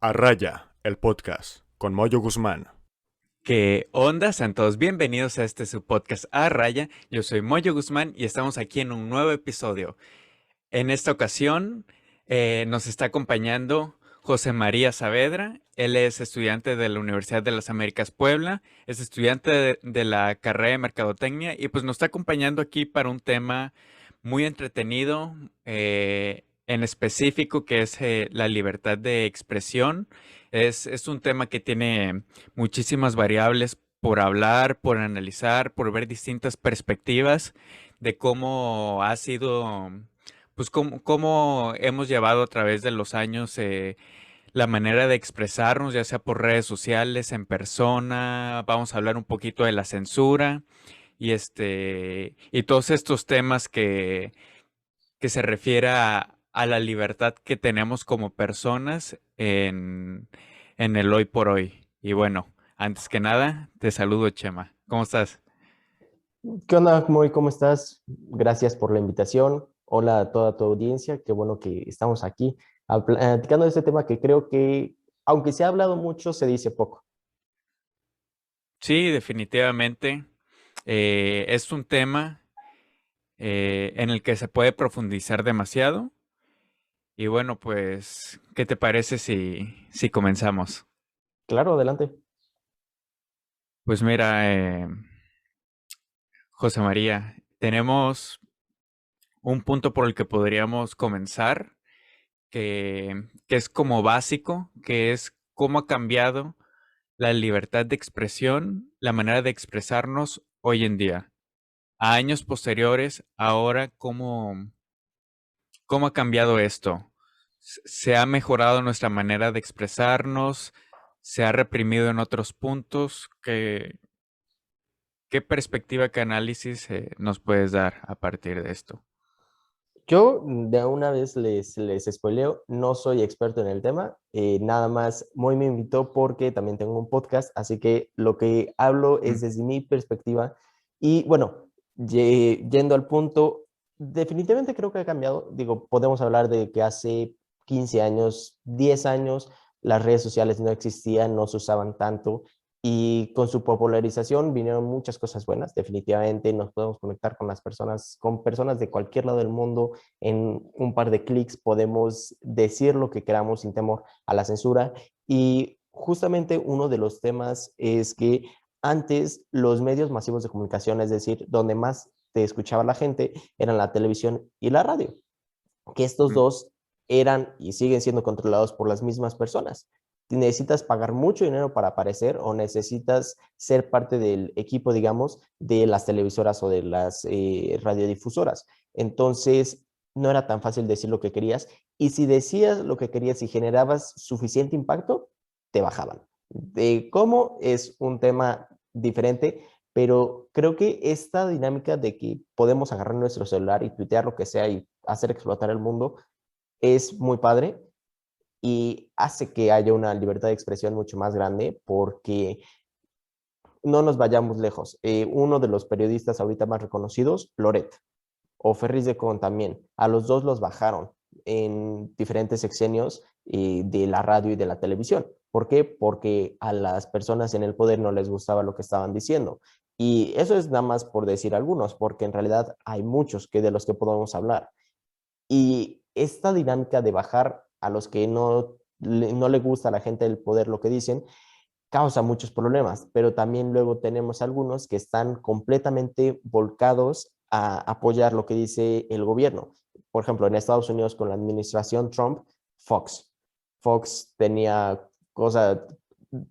A Raya, el podcast, con Moyo Guzmán. ¿Qué onda? Sean todos bienvenidos a su podcast A Raya. Yo soy Moyo Guzmán y estamos aquí en un nuevo episodio. En esta ocasión nos está acompañando José María Saavedra. Él es estudiante de la Universidad de las Américas Puebla, es estudiante de la carrera de Mercadotecnia y pues nos está acompañando aquí para un tema muy entretenido, en específico que es la libertad de expresión. Es un tema que tiene muchísimas variables por hablar, por analizar, por ver distintas perspectivas de cómo ha sido, pues cómo hemos llevado a través de los años la manera de expresarnos, ya sea por redes sociales, en persona. Vamos a hablar un poquito de la censura y todos estos temas que se refiere a la libertad que tenemos como personas en el hoy por hoy. Y bueno, antes que nada, te saludo, Chema. ¿Cómo estás? ¿Qué onda, Moy? ¿Cómo estás? Gracias por la invitación. Hola a toda tu audiencia. Qué bueno que estamos aquí platicando de este tema que creo que, aunque se ha hablado mucho, se dice poco. Sí, definitivamente. Es un tema en el que se puede profundizar demasiado. Y bueno, pues, ¿qué te parece si comenzamos? Claro, adelante. Pues mira, José María, tenemos un punto por el que podríamos comenzar, que es como básico, que es cómo ha cambiado la libertad de expresión, la manera de expresarnos hoy en día. A años posteriores, ahora, ¿cómo ha cambiado esto? ¿Se ha mejorado nuestra manera de expresarnos? ¿Se ha reprimido en otros puntos? ¿Qué perspectiva, qué análisis nos puedes dar a partir de esto? Yo de una vez les spoileo, no soy experto en el tema, nada más Moy me invitó porque también tengo un podcast, así que lo que hablo Mm. es desde mi perspectiva y bueno, yendo al punto, definitivamente creo que ha cambiado, digo, podemos hablar de que hace 15 años, 10 años, las redes sociales no existían, no se usaban tanto, y con su popularización vinieron muchas cosas buenas, definitivamente nos podemos conectar con personas de cualquier lado del mundo. En un par de clics podemos decir lo que queramos sin temor a la censura. Y justamente uno de los temas es que antes los medios masivos de comunicación, es decir, donde más te escuchaba la gente, eran la televisión y la radio, que estos Mm. dos eran y siguen siendo controlados por las mismas personas. Necesitas pagar mucho dinero para aparecer o necesitas ser parte del equipo, digamos, de las televisoras o de las radiodifusoras. Entonces, no era tan fácil decir lo que querías y si decías lo que querías y generabas suficiente impacto, te bajaban. De cómo es un tema diferente, pero creo que esta dinámica de que podemos agarrar nuestro celular y tuitear lo que sea y hacer explotar el mundo es muy padre y hace que haya una libertad de expresión mucho más grande porque no nos vayamos lejos. Uno de los periodistas ahorita más reconocidos, Loret, o Ferris de Con también, a los dos los bajaron en diferentes sexenios de la radio y de la televisión. ¿Por qué? Porque a las personas en el poder no les gustaba lo que estaban diciendo. Y eso es nada más por decir algunos, porque en realidad hay muchos de los que podemos hablar. Y esta dinámica de bajar a los que no le gusta a la gente del poder lo que dicen, causa muchos problemas, pero también luego tenemos algunos que están completamente volcados a apoyar lo que dice el gobierno. Por ejemplo, en Estados Unidos con la administración Trump, Fox. Fox tenía cosa,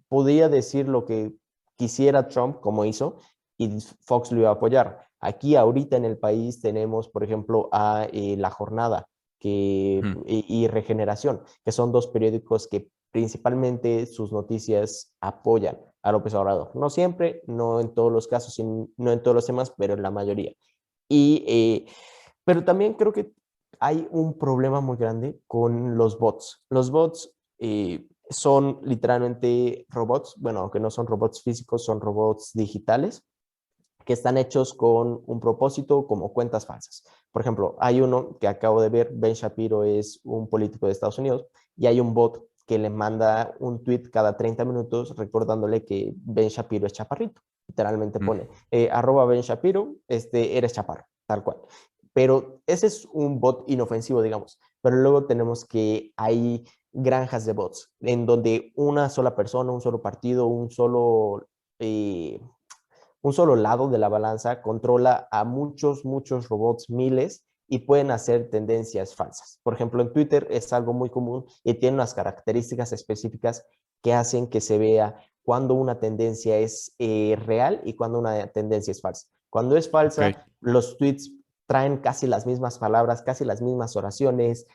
podía decir lo que quisiera Trump, como hizo, y Fox lo iba a apoyar. Aquí ahorita en el país tenemos, por ejemplo, a La Jornada Ujú. y Regeneración, que son dos periódicos que principalmente sus noticias apoyan a López Obrador. No siempre, no en todos los casos, no en todos los temas, pero en la mayoría. Y, pero también creo que hay un problema muy grande con los bots. Los bots son literalmente robots, bueno, aunque no son robots físicos, son robots digitales que están hechos con un propósito como cuentas falsas. Por ejemplo, hay uno que acabo de ver, Ben Shapiro es un político de Estados Unidos, y hay un bot que le manda un tweet cada 30 minutos recordándole que Ben Shapiro es chaparrito. Literalmente Mm. pone, arroba Ben Shapiro, eres chaparro, tal cual. Pero ese es un bot inofensivo, digamos. Pero luego tenemos que hay granjas de bots en donde una sola persona, un solo partido, un solo lado de la balanza controla a muchos, muchos robots, miles, y pueden hacer tendencias falsas. Por ejemplo, en Twitter es algo muy común y tiene unas características específicas que hacen que se vea cuando una tendencia es real y cuando una tendencia es falsa. Cuando es Ok. falsa, los tweets traen casi las mismas palabras, casi las mismas oraciones,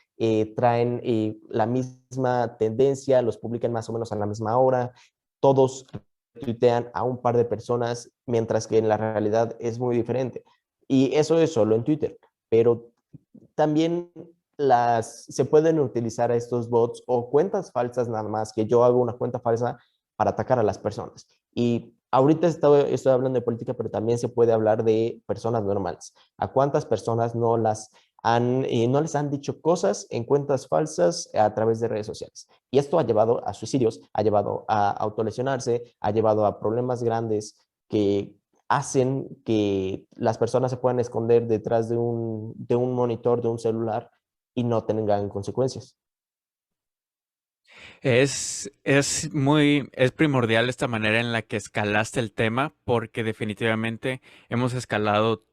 traen la misma tendencia, los publican más o menos a la misma hora, todos tuitean a un par de personas, mientras que en la realidad es muy diferente. Y eso es solo en Twitter, pero también se pueden utilizar a estos bots o cuentas falsas nada más, que yo hago una cuenta falsa para atacar a las personas. Y ahorita estoy hablando de política, pero también se puede hablar de personas normales. ¿A cuántas personas no les han dicho cosas en cuentas falsas a través de redes sociales? Y esto ha llevado a suicidios, ha llevado a autolesionarse, ha llevado a problemas grandes que hacen que las personas se puedan esconder detrás de un monitor, de un celular y no tengan consecuencias. Es primordial esta manera en la que escalaste el tema, porque definitivamente hemos escalado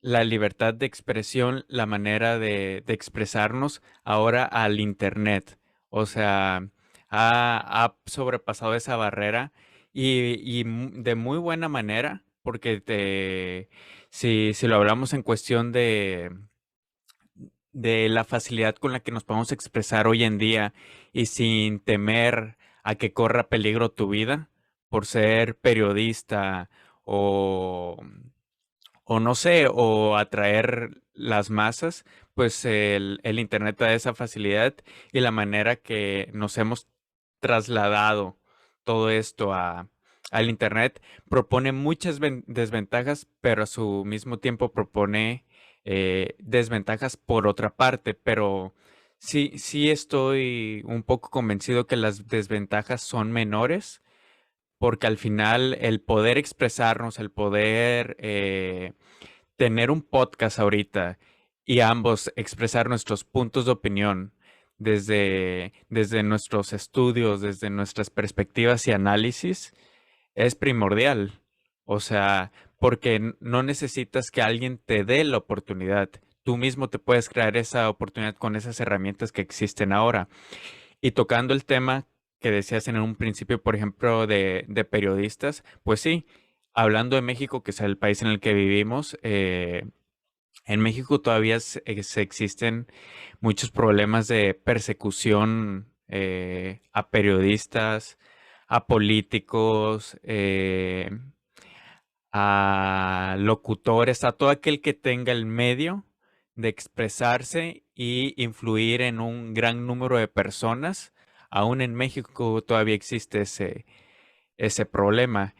la libertad de expresión, la manera de expresarnos ahora al internet. O sea, ha sobrepasado esa barrera y de muy buena manera, porque si lo hablamos en cuestión de la facilidad con la que nos podemos expresar hoy en día y sin temer a que corra peligro tu vida por ser periodista o, o no sé, o atraer las masas, pues el Internet da esa facilidad y la manera que nos hemos trasladado todo esto al Internet propone muchas desventajas, pero a su mismo tiempo propone desventajas por otra parte, pero sí estoy un poco convencido que las desventajas son menores porque al final el poder expresarnos, el poder tener un podcast ahorita y ambos expresar nuestros puntos de opinión desde nuestros estudios, desde nuestras perspectivas y análisis, es primordial. O sea, porque no necesitas que alguien te dé la oportunidad. Tú mismo te puedes crear esa oportunidad con esas herramientas que existen ahora. Y tocando el tema que decías en un principio, por ejemplo, de periodistas, pues sí, hablando de México, que es el país en el que vivimos, en México todavía se existen muchos problemas de persecución a periodistas, a políticos, a locutores, a todo aquel que tenga el medio de expresarse y influir en un gran número de personas. Aún en México todavía existe ese problema.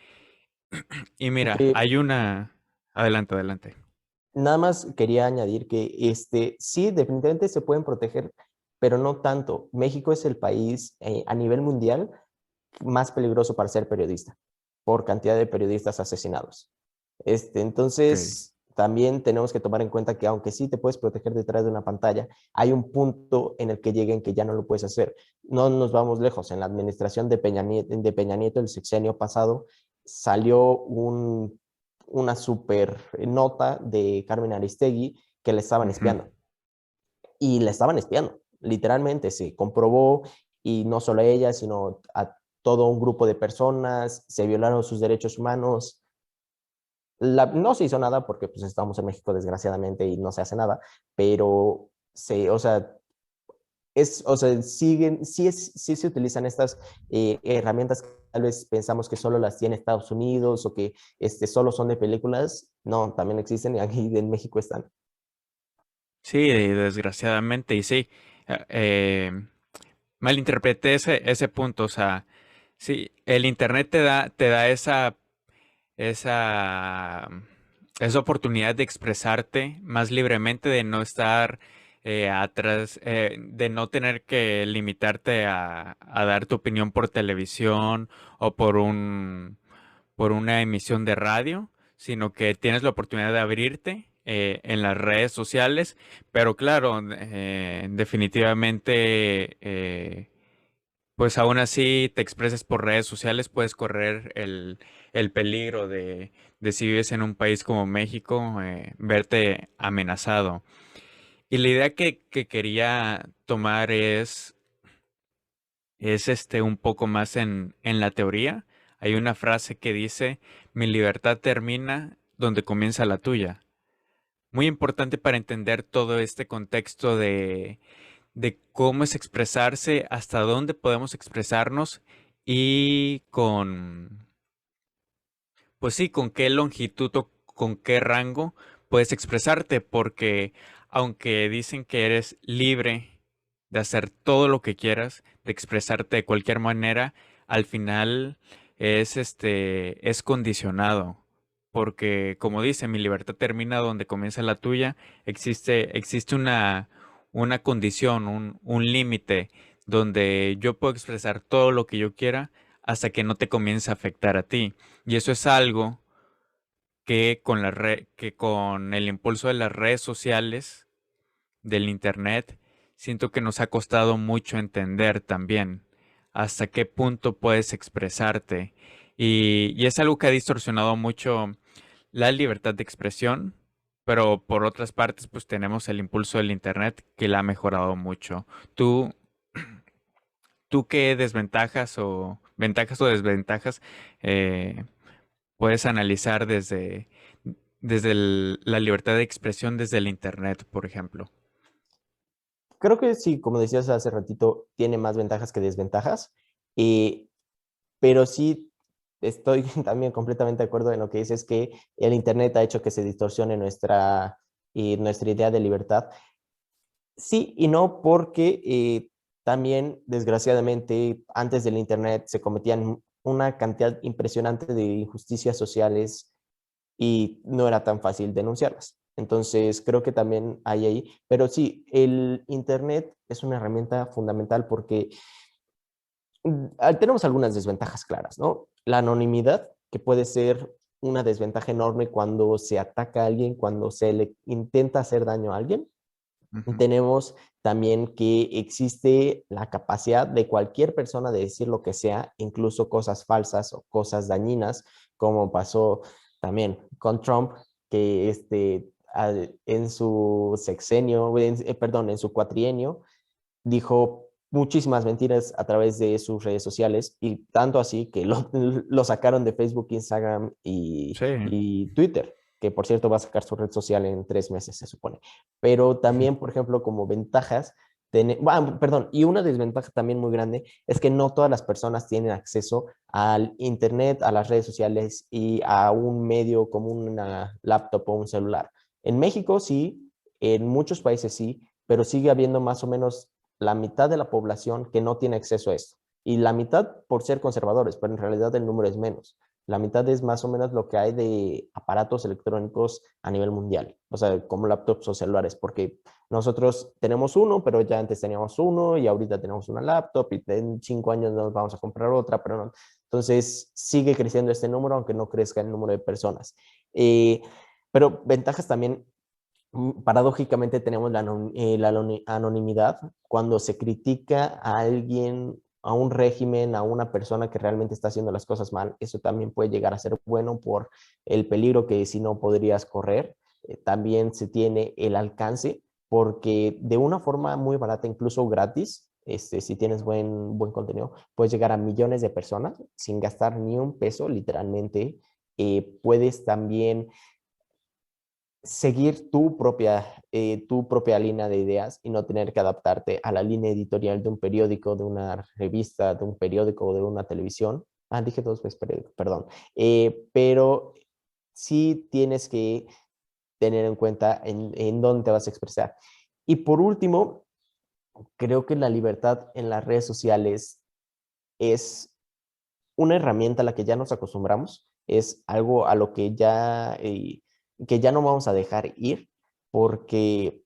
Y mira, Que hay una... Adelante, adelante. nada más quería añadir que sí, definitivamente se pueden proteger, pero no tanto. México es el país a nivel mundial más peligroso para ser periodista, por cantidad de periodistas asesinados. Ok. Entonces, también tenemos que tomar en cuenta que aunque sí te puedes proteger detrás de una pantalla, hay un punto en el que lleguen que ya no lo puedes hacer. No nos vamos lejos. En la administración de Peña Nieto, el sexenio pasado, salió una super nota de Carmen Aristegui que le estaban Ujú. espiando. Y le estaban espiando, literalmente se comprobó, y no solo a ella, sino a todo un grupo de personas, se violaron sus derechos humanos. No se hizo nada porque pues estamos en México desgraciadamente y no se hace nada, pero o sea, sí se utilizan estas herramientas que tal vez pensamos que solo las tiene Estados Unidos o que solo son de películas. No, también existen y aquí en México están. Sí, desgraciadamente, y sí, malinterpreté ese punto, o sea, sí, el internet te da esa, esa oportunidad de expresarte más libremente, de no estar de no tener que limitarte a dar tu opinión por televisión o por una emisión de radio, sino que tienes la oportunidad de abrirte en las redes sociales, pero claro, definitivamente, pues aún así te expreses por redes sociales, puedes correr el peligro de si vives en un país como México, verte amenazado. Y la idea que quería tomar es un poco más en la teoría. Hay una frase que dice, mi libertad termina donde comienza la tuya. Muy importante para entender todo este contexto de cómo es expresarse, hasta dónde podemos expresarnos y pues sí, con qué longitud o con qué rango puedes expresarte, porque aunque dicen que eres libre de hacer todo lo que quieras, de expresarte de cualquier manera, al final es condicionado. Porque, como dice, mi libertad termina donde comienza la tuya. Existe una condición, un límite donde yo puedo expresar todo lo que yo quiera hasta que no te comience a afectar a ti. Y eso es algo que con el impulso de las redes sociales, del internet, siento que nos ha costado mucho entender también hasta qué punto puedes expresarte. Y es algo que ha distorsionado mucho la libertad de expresión, pero por otras partes, pues tenemos el impulso del internet que la ha mejorado mucho. ¿Tú, tú qué ventajas o desventajas eh, puedes analizar desde la libertad de expresión desde el internet, por ejemplo? Creo que sí, como decías hace ratito, tiene más ventajas que desventajas, eh, pero sí estoy también completamente de acuerdo en lo que dices, que el Internet ha hecho que se distorsione nuestra idea de libertad. Sí y no, porque también, desgraciadamente, antes del Internet se cometían una cantidad impresionante de injusticias sociales y no era tan fácil denunciarlas. Entonces, creo que también hay ahí. Pero sí, el Internet es una herramienta fundamental porque tenemos algunas desventajas claras, ¿no? La anonimidad, que puede ser una desventaja enorme cuando se ataca a alguien, cuando se le intenta hacer daño a alguien. Ujú. Tenemos también que existe la capacidad de cualquier persona de decir lo que sea, incluso cosas falsas o cosas dañinas, como pasó también con Trump, que en su sexenio, perdón, en su cuatrienio, dijo muchísimas mentiras a través de sus redes sociales y tanto así que lo sacaron de Facebook, Instagram Sí. y Twitter, que por cierto va a sacar su red social en 3 meses, se supone. Pero también, por ejemplo, como ventajas, perdón, y una desventaja también muy grande es que no todas las personas tienen acceso al Internet, a las redes sociales y a un medio como una laptop o un celular. En México sí, en muchos países sí, pero sigue habiendo más o menos la mitad de la población que no tiene acceso a esto. Y la mitad por ser conservadores, pero en realidad el número es menos. La mitad es más o menos lo que hay de aparatos electrónicos a nivel mundial, o sea, como laptops o celulares, porque nosotros tenemos uno, pero ya antes teníamos uno y ahorita tenemos una laptop y en 5 años nos vamos a comprar otra, pero no. Entonces sigue creciendo este número, aunque no crezca el número de personas. Eh, pero ventajas también paradójicamente tenemos la anonimidad cuando se critica a alguien, a un régimen, a una persona que realmente está haciendo las cosas mal. Eso también puede llegar a ser bueno por el peligro que si no podrías correr. También se tiene el alcance porque de una forma muy barata, incluso gratis, si tienes buen contenido, puedes llegar a millones de personas sin gastar ni un peso, literalmente. Puedes también seguir tu propia línea de ideas y no tener que adaptarte a la línea editorial de un periódico, de una revista, de un periódico o de una televisión. Ah, dije 2 veces periódico, perdón. Pero sí tienes que tener en cuenta en dónde te vas a expresar. Y por último, creo que la libertad en las redes sociales es una herramienta a la que ya nos acostumbramos, es algo a lo que ya no vamos a dejar ir, porque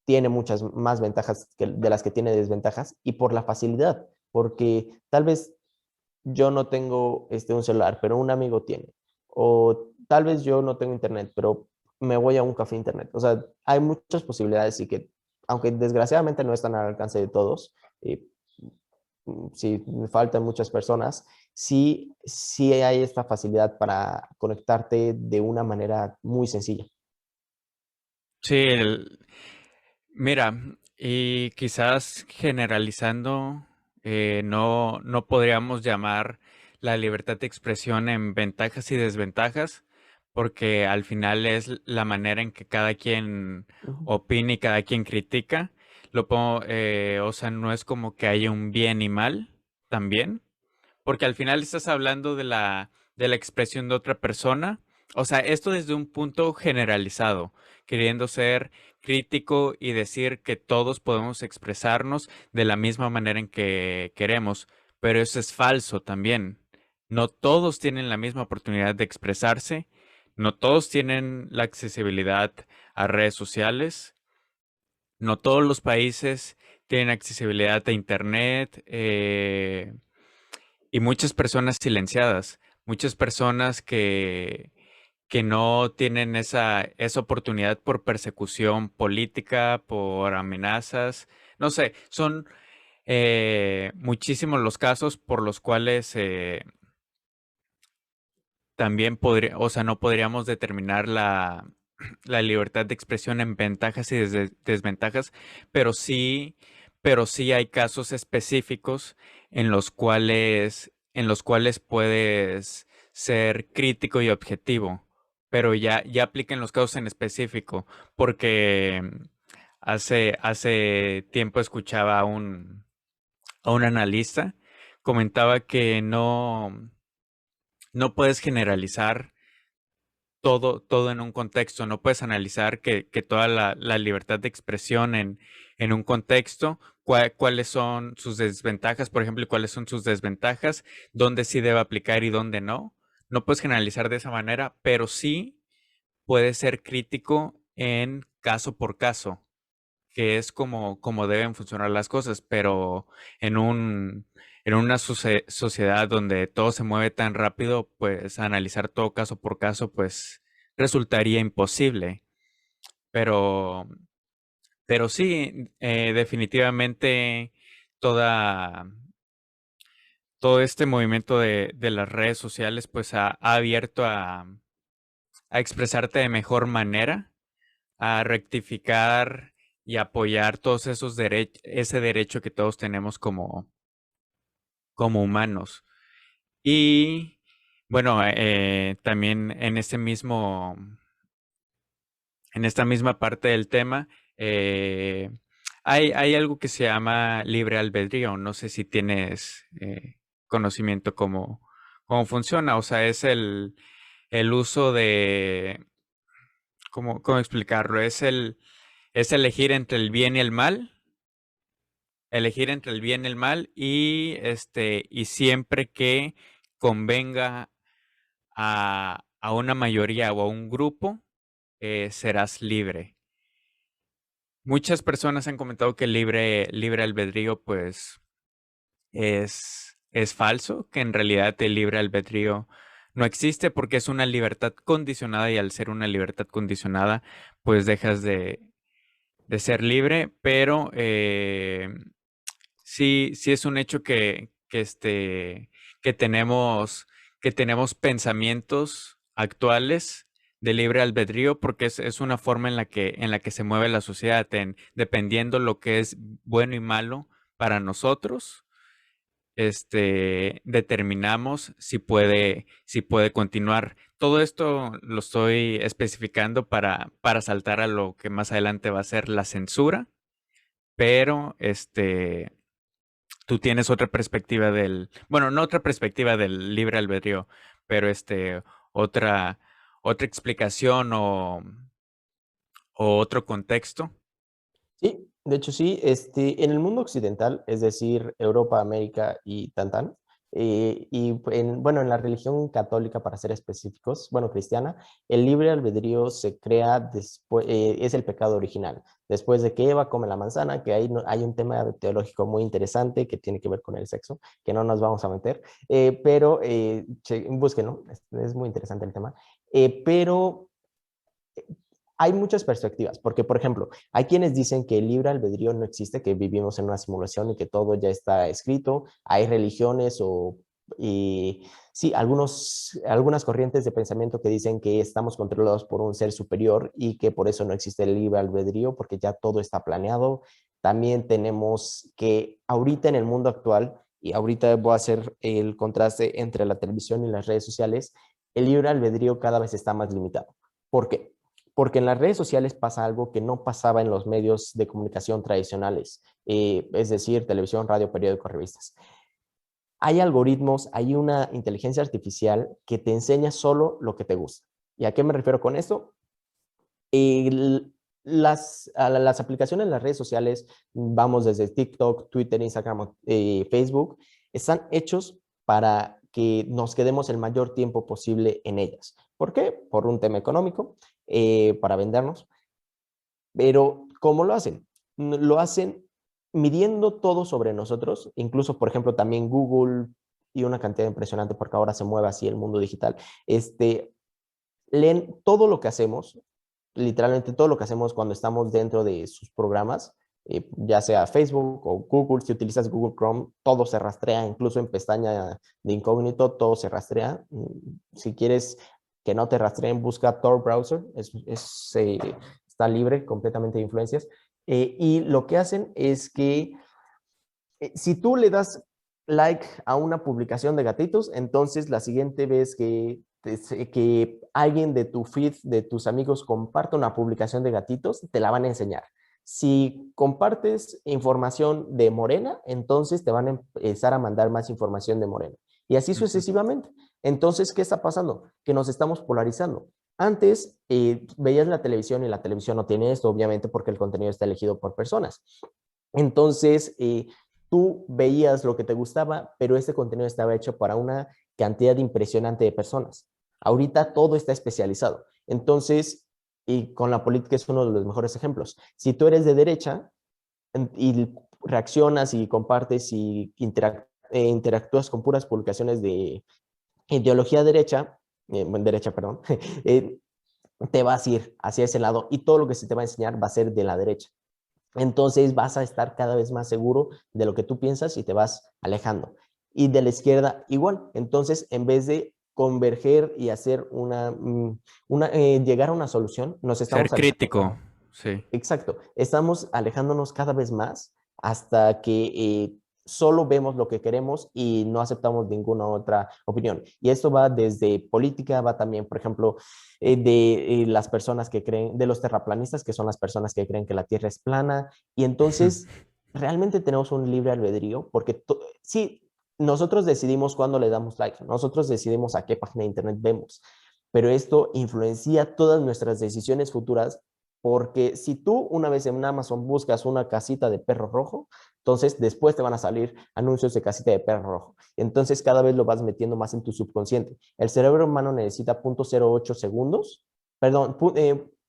tiene muchas más ventajas de las que tiene desventajas, y por la facilidad, porque tal vez yo no tengo un celular, pero un amigo tiene. O tal vez yo no tengo internet, pero me voy a un café internet. O sea, hay muchas posibilidades y que, aunque desgraciadamente no están al alcance de todos, eh, sí me faltan muchas personas, sí hay esta facilidad para conectarte de una manera muy sencilla. Sí, mira, y quizás generalizando, no podríamos llamar la libertad de expresión en ventajas y desventajas, porque al final es la manera en que cada quien Ujú. opina y cada quien critica. O sea, no es como que haya un bien y mal también, porque al final estás hablando de la expresión de otra persona. O sea, esto desde un punto generalizado, queriendo ser crítico y decir que todos podemos expresarnos de la misma manera en que queremos, pero eso es falso también. No todos tienen la misma oportunidad de expresarse, no todos tienen la accesibilidad a redes sociales, no todos los países tienen accesibilidad a Internet. Y muchas personas silenciadas, muchas personas que no tienen esa oportunidad por persecución política, por amenazas. No sé, son muchísimos los casos por los cuales también o sea, no podríamos determinar la libertad de expresión en ventajas y desventajas, pero sí, pero sí hay casos específicos en los cuales puedes ser crítico y objetivo, pero ya apliquen los casos en específico, porque hace tiempo escuchaba a un analista, comentaba que no puedes generalizar todo en un contexto. No puedes analizar que toda la libertad de expresión en un contexto, cuáles son sus desventajas, por ejemplo, y cuáles son sus desventajas, dónde sí debe aplicar y dónde no. No puedes generalizar de esa manera, pero sí puedes ser crítico en caso por caso, que es como deben funcionar las cosas, pero en en una sociedad donde todo se mueve tan rápido, pues analizar todo caso por caso, pues resultaría imposible. Pero, pero sí, definitivamente toda, todo este movimiento de las redes sociales, pues ha abierto a expresarte de mejor manera, a rectificar y apoyar todos ese derecho que todos tenemos como humanos. Y bueno, también en esta misma parte del tema, eh, hay algo que se llama libre albedrío. No sé si tienes conocimiento cómo funciona. O sea, es el uso de, ¿cómo explicarlo? Es elegir entre el bien y el mal, elegir entre el bien y el mal, y siempre que convenga a una mayoría o a un grupo, serás libre. Muchas personas han comentado que el libre albedrío, pues, es falso, que en realidad el libre albedrío no existe porque es una libertad condicionada, y al ser una libertad condicionada, pues dejas de ser libre, pero sí es un hecho que que tenemos pensamientos actuales de libre albedrío, porque es una forma en la que se mueve la sociedad, dependiendo lo que es bueno y malo para nosotros, determinamos si puede continuar. Todo esto lo estoy especificando para saltar a lo que más adelante va a ser la censura, pero tú tienes otra perspectiva bueno, no otra perspectiva del libre albedrío, pero otra, otra explicación o otro contexto. Sí, de hecho sí, en el mundo occidental, es decir, Europa, América y Tantán, Bueno, en la religión católica, para ser específicos, bueno, cristiana, el libre albedrío se crea después, es el pecado original. Después de que Eva come la manzana, que hay, hay un tema teológico muy interesante que tiene que ver con el sexo, que no nos vamos a meter, pero búsquenlo, es muy interesante el tema. Pero hay muchas perspectivas, porque, por ejemplo, hay quienes dicen que el libre albedrío no existe, que vivimos en una simulación y que todo ya está escrito. Hay religiones sí, algunas corrientes de pensamiento que dicen que estamos controlados por un ser superior y que por eso no existe el libre albedrío, porque ya todo está planeado. También tenemos que ahorita en el mundo actual, y ahorita voy a hacer el contraste entre la televisión y las redes sociales, el libre albedrío cada vez está más limitado. ¿Por qué? Porque en las redes sociales pasa algo que no pasaba en los medios de comunicación tradicionales, es decir, televisión, radio, periódicos, revistas. Hay algoritmos, hay una inteligencia artificial que te enseña solo lo que te gusta. ¿Y a qué me refiero con esto? Las aplicaciones en las redes sociales, vamos desde TikTok, Twitter, Instagram, Facebook, están hechos para que nos quedemos el mayor tiempo posible en ellas. ¿Por qué? Por un tema económico, para vendernos. Pero, ¿cómo lo hacen? Lo hacen midiendo todo sobre nosotros, incluso, por ejemplo, también Google y una cantidad impresionante, porque ahora se mueve así el mundo digital, leen todo lo que hacemos, literalmente todo lo que hacemos cuando estamos dentro de sus programas, ya sea Facebook o Google. Si utilizas Google Chrome, todo se rastrea, incluso en pestaña de incógnito, todo se rastrea. Si quieres que no te rastreen, busca Tor Browser, está libre completamente de influencias. Y lo que hacen es que si tú le das like a una publicación de gatitos, entonces la siguiente vez que alguien de tu feed, de tus amigos, comparte una publicación de gatitos, te la van a enseñar. Si compartes información de Morena, entonces te van a empezar a mandar más información de Morena. Y así sucesivamente. Entonces, ¿qué está pasando? Que nos estamos polarizando. Antes veías la televisión y la televisión no tiene esto, obviamente, porque el contenido está elegido por personas. Entonces, tú veías lo que te gustaba, pero este contenido estaba hecho para una cantidad impresionante de personas. Ahorita todo está especializado. Entonces, y con la política es uno de los mejores ejemplos. Si tú eres de derecha y reaccionas y compartes y interactúas con puras publicaciones de ideología derecha, perdón, te vas a ir hacia ese lado y todo lo que se te va a enseñar va a ser de la derecha. Entonces vas a estar cada vez más seguro de lo que tú piensas y te vas alejando. Y de la izquierda igual. Entonces, en vez de converger y hacer llegar a una solución, nos estamos Ser crítico, sí. Exacto. Estamos alejándonos cada vez más hasta que solo vemos lo que queremos y no aceptamos ninguna otra opinión. Y esto va desde política, va también, por ejemplo, de las personas que creen, de los terraplanistas, que son las personas que creen que la Tierra es plana. Y entonces, realmente tenemos un libre albedrío, porque sí, nosotros decidimos cuándo le damos like, nosotros decidimos a qué página de internet vemos, pero esto influencia todas nuestras decisiones futuras, porque si tú una vez en Amazon buscas una casita de perro rojo, entonces después te van a salir anuncios de casita de perro rojo. Entonces cada vez lo vas metiendo más en tu subconsciente. El cerebro humano necesita 0.08 segundos, perdón,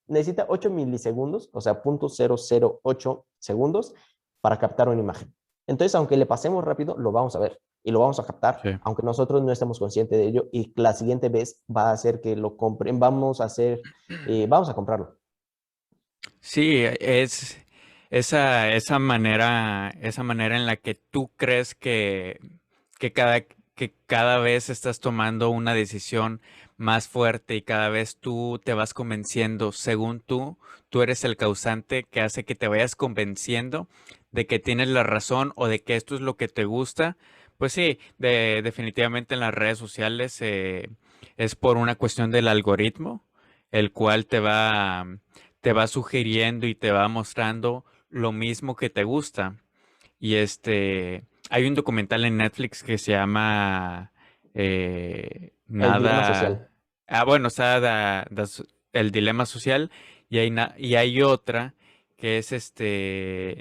necesita 8 milisegundos, o sea, 0.008 segundos para captar una imagen. Entonces, aunque le pasemos rápido, lo vamos a ver y lo vamos a captar, Sí. aunque nosotros no estemos conscientes de ello, y la siguiente vez va a hacer que lo compren, vamos a comprarlo. Sí, es esa manera en la que tú crees que cada vez estás tomando una decisión más fuerte y cada vez tú te vas convenciendo, según tú eres el causante que hace que te vayas convenciendo de que tienes la razón o de que esto es lo que te gusta. Pues sí, definitivamente en las redes sociales es por una cuestión del algoritmo, el cual te va sugiriendo y te va mostrando lo mismo que te gusta. Y hay un documental en Netflix que se llama El dilema social. Nada. Ah, bueno, está El Dilema Social y hay otra que es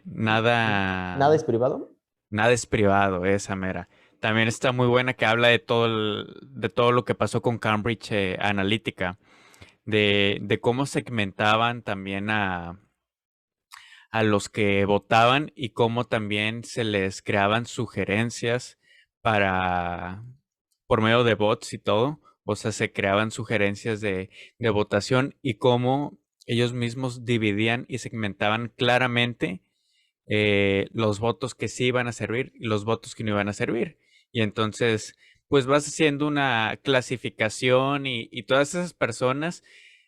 ¿Nada es Nada, privado? nada es privado, esa mera. también está muy buena que habla de de todo lo que pasó con Cambridge Analytica, de cómo segmentaban también a los que votaban y cómo también se les creaban sugerencias para, por medio de bots y todo, o sea, se creaban sugerencias de votación y cómo ellos mismos dividían y segmentaban claramente los votos que sí iban a servir y los votos que no iban a servir. Y entonces, pues vas haciendo una clasificación y todas esas personas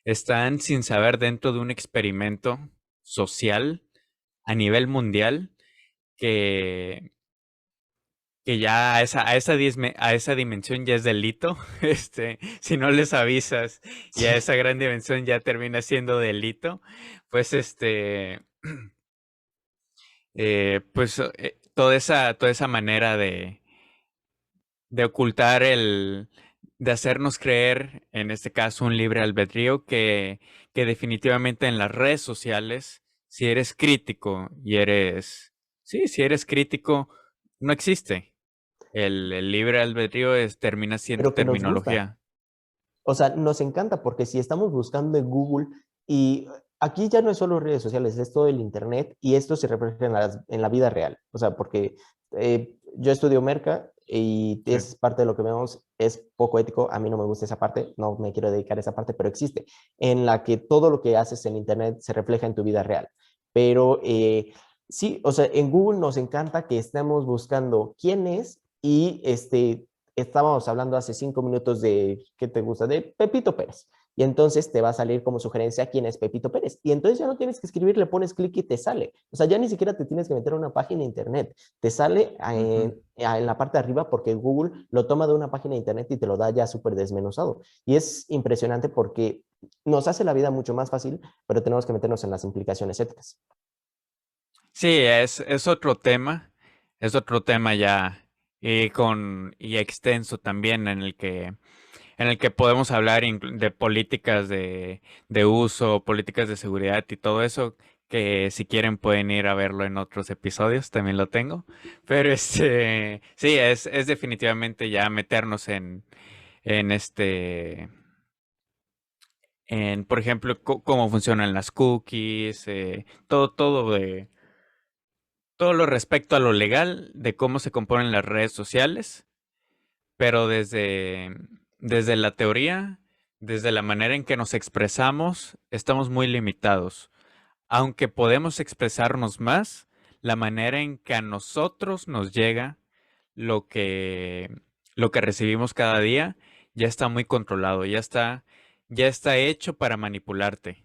están sin saber dentro de un experimento social a nivel mundial que, que ya a esa dimensión ya es delito. Si no les avisas y a esa gran dimensión ya termina siendo delito, pues toda esa manera de ocultar de hacernos creer, en este caso, un libre albedrío que definitivamente en las redes sociales, si eres crítico sí, si eres crítico, no existe. El libre albedrío termina siendo pero que nos gusta. terminología. O sea, nos encanta porque si estamos buscando en Google y aquí ya no es solo redes sociales, es todo el Internet y esto se refleja en la vida real. O sea, porque yo estudio merca y Sí. es parte de lo que vemos, es poco ético, a mí no me gusta esa parte, no me quiero dedicar a esa parte, pero existe, en la que todo lo que haces en Internet se refleja en tu vida real. Pero sí, o sea, en Google nos encanta que estemos buscando quién es y estábamos hablando hace 5 minutos de, ¿qué te gusta? De Pepito Pérez. Y entonces te va a salir como sugerencia quién es Pepito Pérez. Y entonces ya no tienes que escribir, le pones clic y te sale. O sea, ya ni siquiera te tienes que meter a una página de internet. Te sale Ujú. en la parte de arriba porque Google lo toma de una página de internet y te lo da ya súper desmenuzado. Y es impresionante porque nos hace la vida mucho más fácil, pero tenemos que meternos en las implicaciones éticas. Sí, es otro tema ya y extenso también en el que podemos hablar de políticas de uso, políticas de seguridad y todo eso, que si quieren pueden ir a verlo en otros episodios, también lo tengo. Pero sí, es definitivamente ya meternos en por ejemplo, cómo funcionan las cookies, todo lo respecto a lo legal de cómo se componen las redes sociales, pero desde la teoría, desde la manera en que nos expresamos, estamos muy limitados. Aunque podemos expresarnos más, la manera en que a nosotros nos llega lo que, lo que recibimos cada día ya está muy controlado, ya está hecho para manipularte.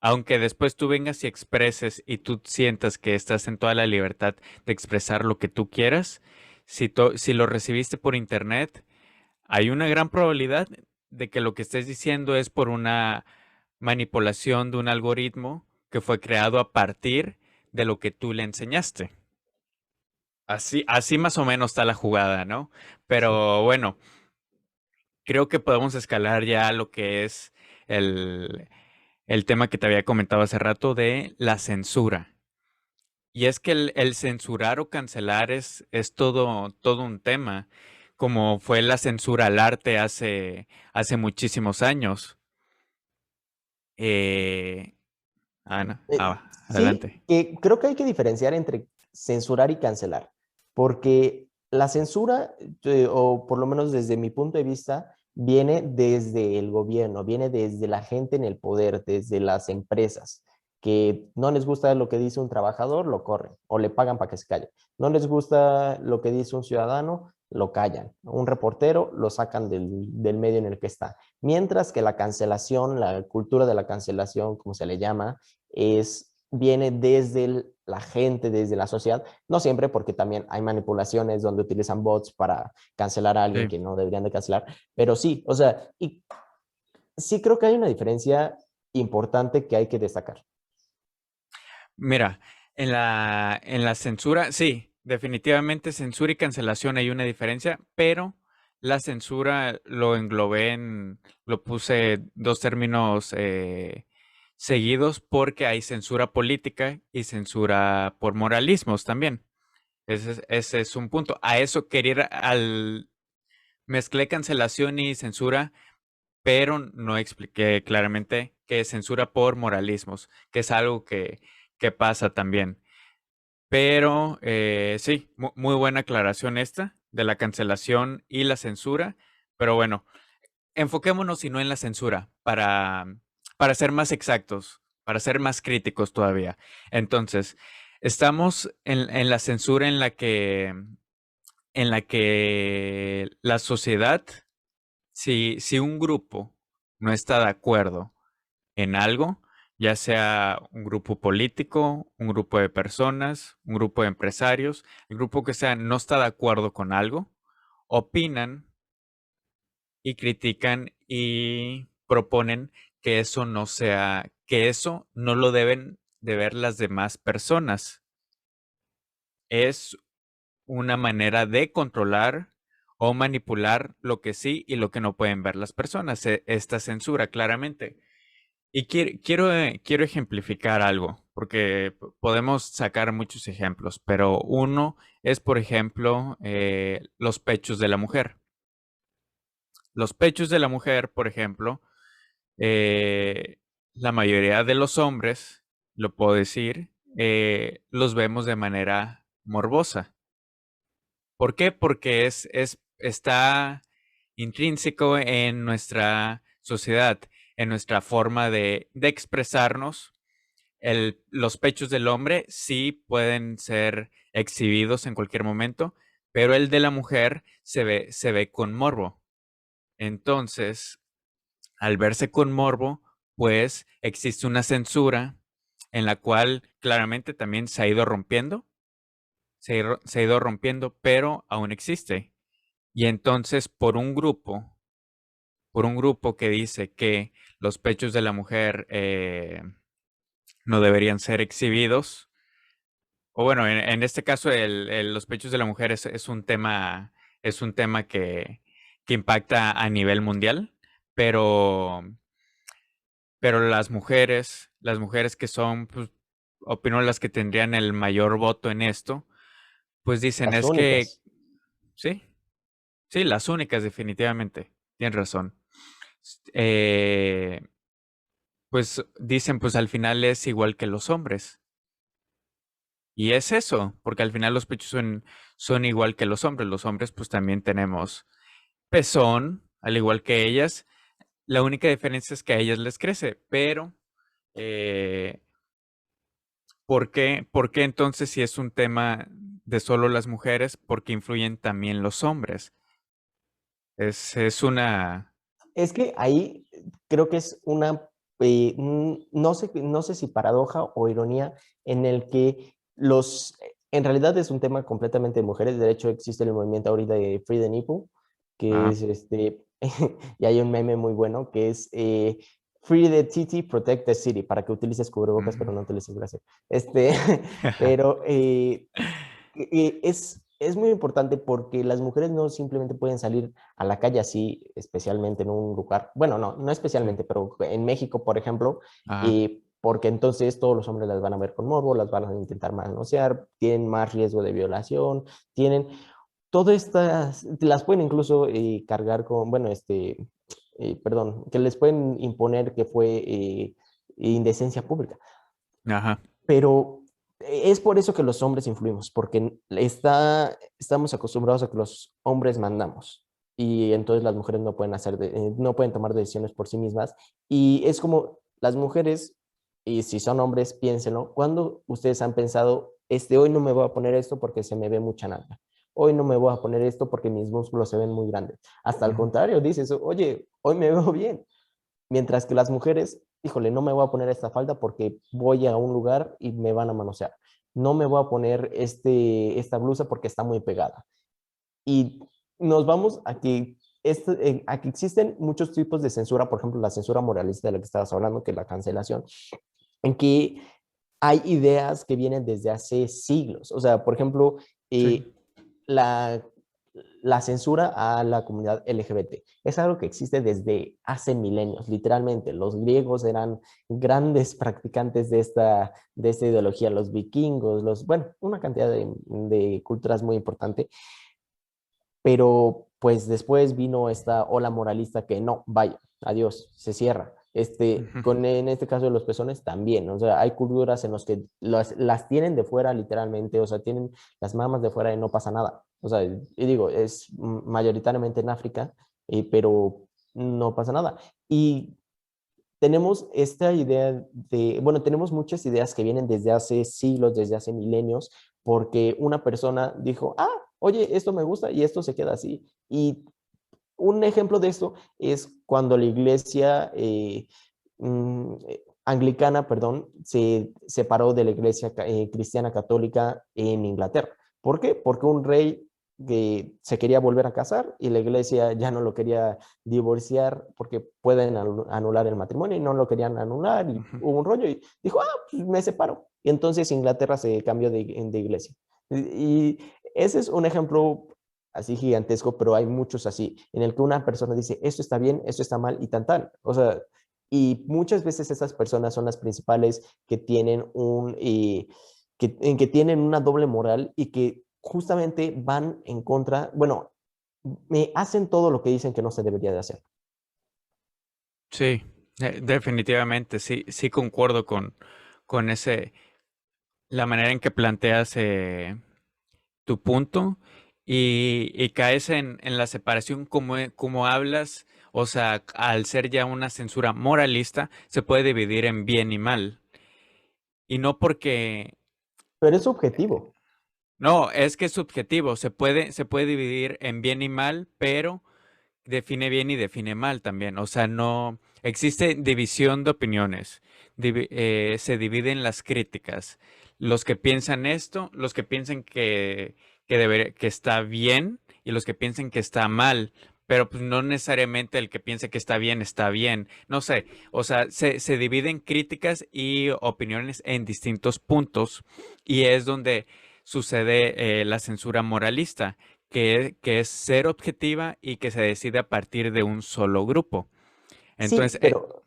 Aunque después tú vengas y expreses y tú sientas que estás en toda la libertad de expresar lo que tú quieras, si lo recibiste por internet, hay una gran probabilidad de que lo que estés diciendo es por una manipulación de un algoritmo que fue creado a partir de lo que tú le enseñaste. Así más o menos está la jugada, ¿no? Sí. Pero bueno, creo que podemos escalar ya a lo que es el, el tema que te había comentado hace rato de la censura. Y es que el censurar o cancelar es todo un tema, como fue la censura al arte hace muchísimos años. Eh, Ana, Sí, adelante. que creo que hay que diferenciar entre censurar y cancelar, porque la censura, o por lo menos desde mi punto de vista, viene desde el gobierno, viene desde la gente en el poder, desde las empresas, que no les gusta lo que dice un trabajador, lo corren o le pagan para que se calle. No les gusta lo que dice un ciudadano, lo callan. Un reportero lo sacan del medio en el que está. Mientras que la cancelación, la cultura de la cancelación, como se le llama, viene desde la gente, desde la sociedad, no siempre porque también hay manipulaciones donde utilizan bots para cancelar a alguien Sí. que no deberían de cancelar, pero sí, o sea, y sí creo que hay una diferencia importante que hay que destacar. Mira, en la censura, sí, definitivamente censura y cancelación hay una diferencia, pero la censura lo puse dos términos seguidos porque hay censura política y censura por moralismos también. Ese es un punto. A eso quería ir al... Mezclé cancelación y censura, pero no expliqué claramente que es censura por moralismos, que es algo que pasa también. Pero sí, muy buena aclaración esta de la cancelación y la censura. Pero bueno, enfoquémonos si no en la censura para ser más exactos, para ser más críticos todavía. Entonces, estamos en la censura en la que la sociedad, si un grupo no está de acuerdo en algo, ya sea un grupo político, un grupo de personas, un grupo de empresarios, el grupo que sea no está de acuerdo con algo, opinan y critican y proponen que eso no sea, que eso no lo deben de ver las demás personas. Es una manera de controlar o manipular lo que sí y lo que no pueden ver las personas. Esta censura, claramente. Y quiero ejemplificar algo, porque podemos sacar muchos ejemplos, pero uno es, por ejemplo, los pechos de la mujer. Los pechos de la mujer, por ejemplo, eh, la mayoría de los hombres, lo puedo decir, los vemos de manera morbosa. ¿Por qué? Porque está intrínseco en nuestra sociedad, en nuestra forma de expresarnos. Los pechos del hombre sí pueden ser exhibidos en cualquier momento, pero el de la mujer se ve con morbo. Entonces, al verse con morbo, pues existe una censura en la cual claramente también se ha ido rompiendo, se ha ido rompiendo, pero aún existe. Y entonces, por un grupo que dice que los pechos de la mujer no deberían ser exhibidos, o bueno, en este caso, los pechos de la mujer es un tema que impacta a nivel mundial, pero las mujeres que son, pues, opino las que tendrían el mayor voto en esto, pues dicen, Las es que, únicas. sí, sí, las únicas definitivamente, tienes razón. Eh, pues dicen, pues al final es igual que los hombres. Y es eso, porque al final los pechos son igual que los hombres. Los hombres pues también tenemos pezón, al igual que ellas. La única diferencia es que a ellas les crece, pero eh, por qué entonces si es un tema de solo las mujeres, por qué influyen también los hombres? Es una... Es que ahí creo que es no sé si paradoja o ironía en el que en realidad es un tema completamente de mujeres. De hecho, existe el movimiento ahorita de Free the Nipple, que Ah, es y hay un meme muy bueno que es Free the TT, Protect the City, para que utilices cubrebocas, pero mm. no utilices brazo. Pero es muy importante porque las mujeres no simplemente pueden salir a la calle así, especialmente en un lugar, bueno, no Sí. especialmente, pero en México, por ejemplo, Ajá. porque entonces todos los hombres las van a ver con morbo, las van a intentar manosear, tienen más riesgo de violación, tienen todas estas, las pueden incluso cargar con, bueno, perdón, que les pueden imponer que fue indecencia pública. Ajá. Pero es por eso que los hombres influimos, porque estamos acostumbrados a que los hombres mandamos y entonces las mujeres no pueden no pueden tomar decisiones por sí mismas. Y es como las mujeres, y si son hombres, piénsenlo, ¿cuándo ustedes han pensado, hoy no me voy a poner esto porque se me ve mucha nalga? Hoy no me voy a poner esto porque mis músculos se ven muy grandes. Hasta al Ujú. contrario, dices, oye, hoy me veo bien. Mientras que las mujeres, híjole, no me voy a poner esta falda porque voy a un lugar y me van a manosear. No me voy a poner esta blusa porque está muy pegada. Y nos vamos a que existen muchos tipos de censura, por ejemplo, la censura moralista de la que estabas hablando, que es la cancelación, en que hay ideas que vienen desde hace siglos. O sea, por ejemplo, Sí. la la censura a la comunidad LGBT. Es algo que existe desde hace milenios, literalmente. Los griegos eran grandes practicantes de esta ideología, los vikingos, bueno, una cantidad de culturas muy importante, pero pues después vino esta ola moralista que no, vaya, adiós, se cierra. En este caso de los pezones también, o sea, hay culturas en las que las tienen de fuera literalmente, o sea, tienen las mamas de fuera y no pasa nada. O sea, y digo, es mayoritariamente en África, pero no pasa nada. Y tenemos esta idea bueno, tenemos muchas ideas que vienen desde hace siglos, desde hace milenios, porque una persona dijo, oye, esto me gusta y esto se queda así. Y un ejemplo de esto es cuando la iglesia anglicana, perdón, se separó de la iglesia cristiana católica en Inglaterra. ¿Por qué? Porque un rey que se quería volver a casar y la iglesia ya no lo quería divorciar porque pueden anular el matrimonio y no lo querían anular y hubo un rollo y dijo, pues me separo. Y entonces Inglaterra se cambió de iglesia. Y ese es un ejemplo así gigantesco, pero hay muchos así, en el que una persona dice, esto está bien, esto está mal y tan tal. O sea, y muchas veces esas personas son las principales que tienen que tienen una doble moral y que justamente van en contra, bueno, me hacen todo lo que dicen que no se debería de hacer. Sí, definitivamente, sí, sí concuerdo con la manera en que planteas tu punto y caes en la separación como hablas, o sea, al ser ya una censura moralista, se puede dividir en bien y mal. Y no porque, Pero es subjetivo. no, es que es subjetivo, se puede dividir en bien y mal, pero define bien y define mal también. O sea, no existe división de opiniones. Se dividen las críticas. Los que piensan esto, los que piensan que está bien y los que piensan que está mal. Pero pues no necesariamente el que piense que está bien está bien. No sé. O sea, se dividen críticas y opiniones en distintos puntos. Y es donde sucede la censura moralista que es ser objetiva y que se decide a partir de un solo grupo. Sí, Entonces, pero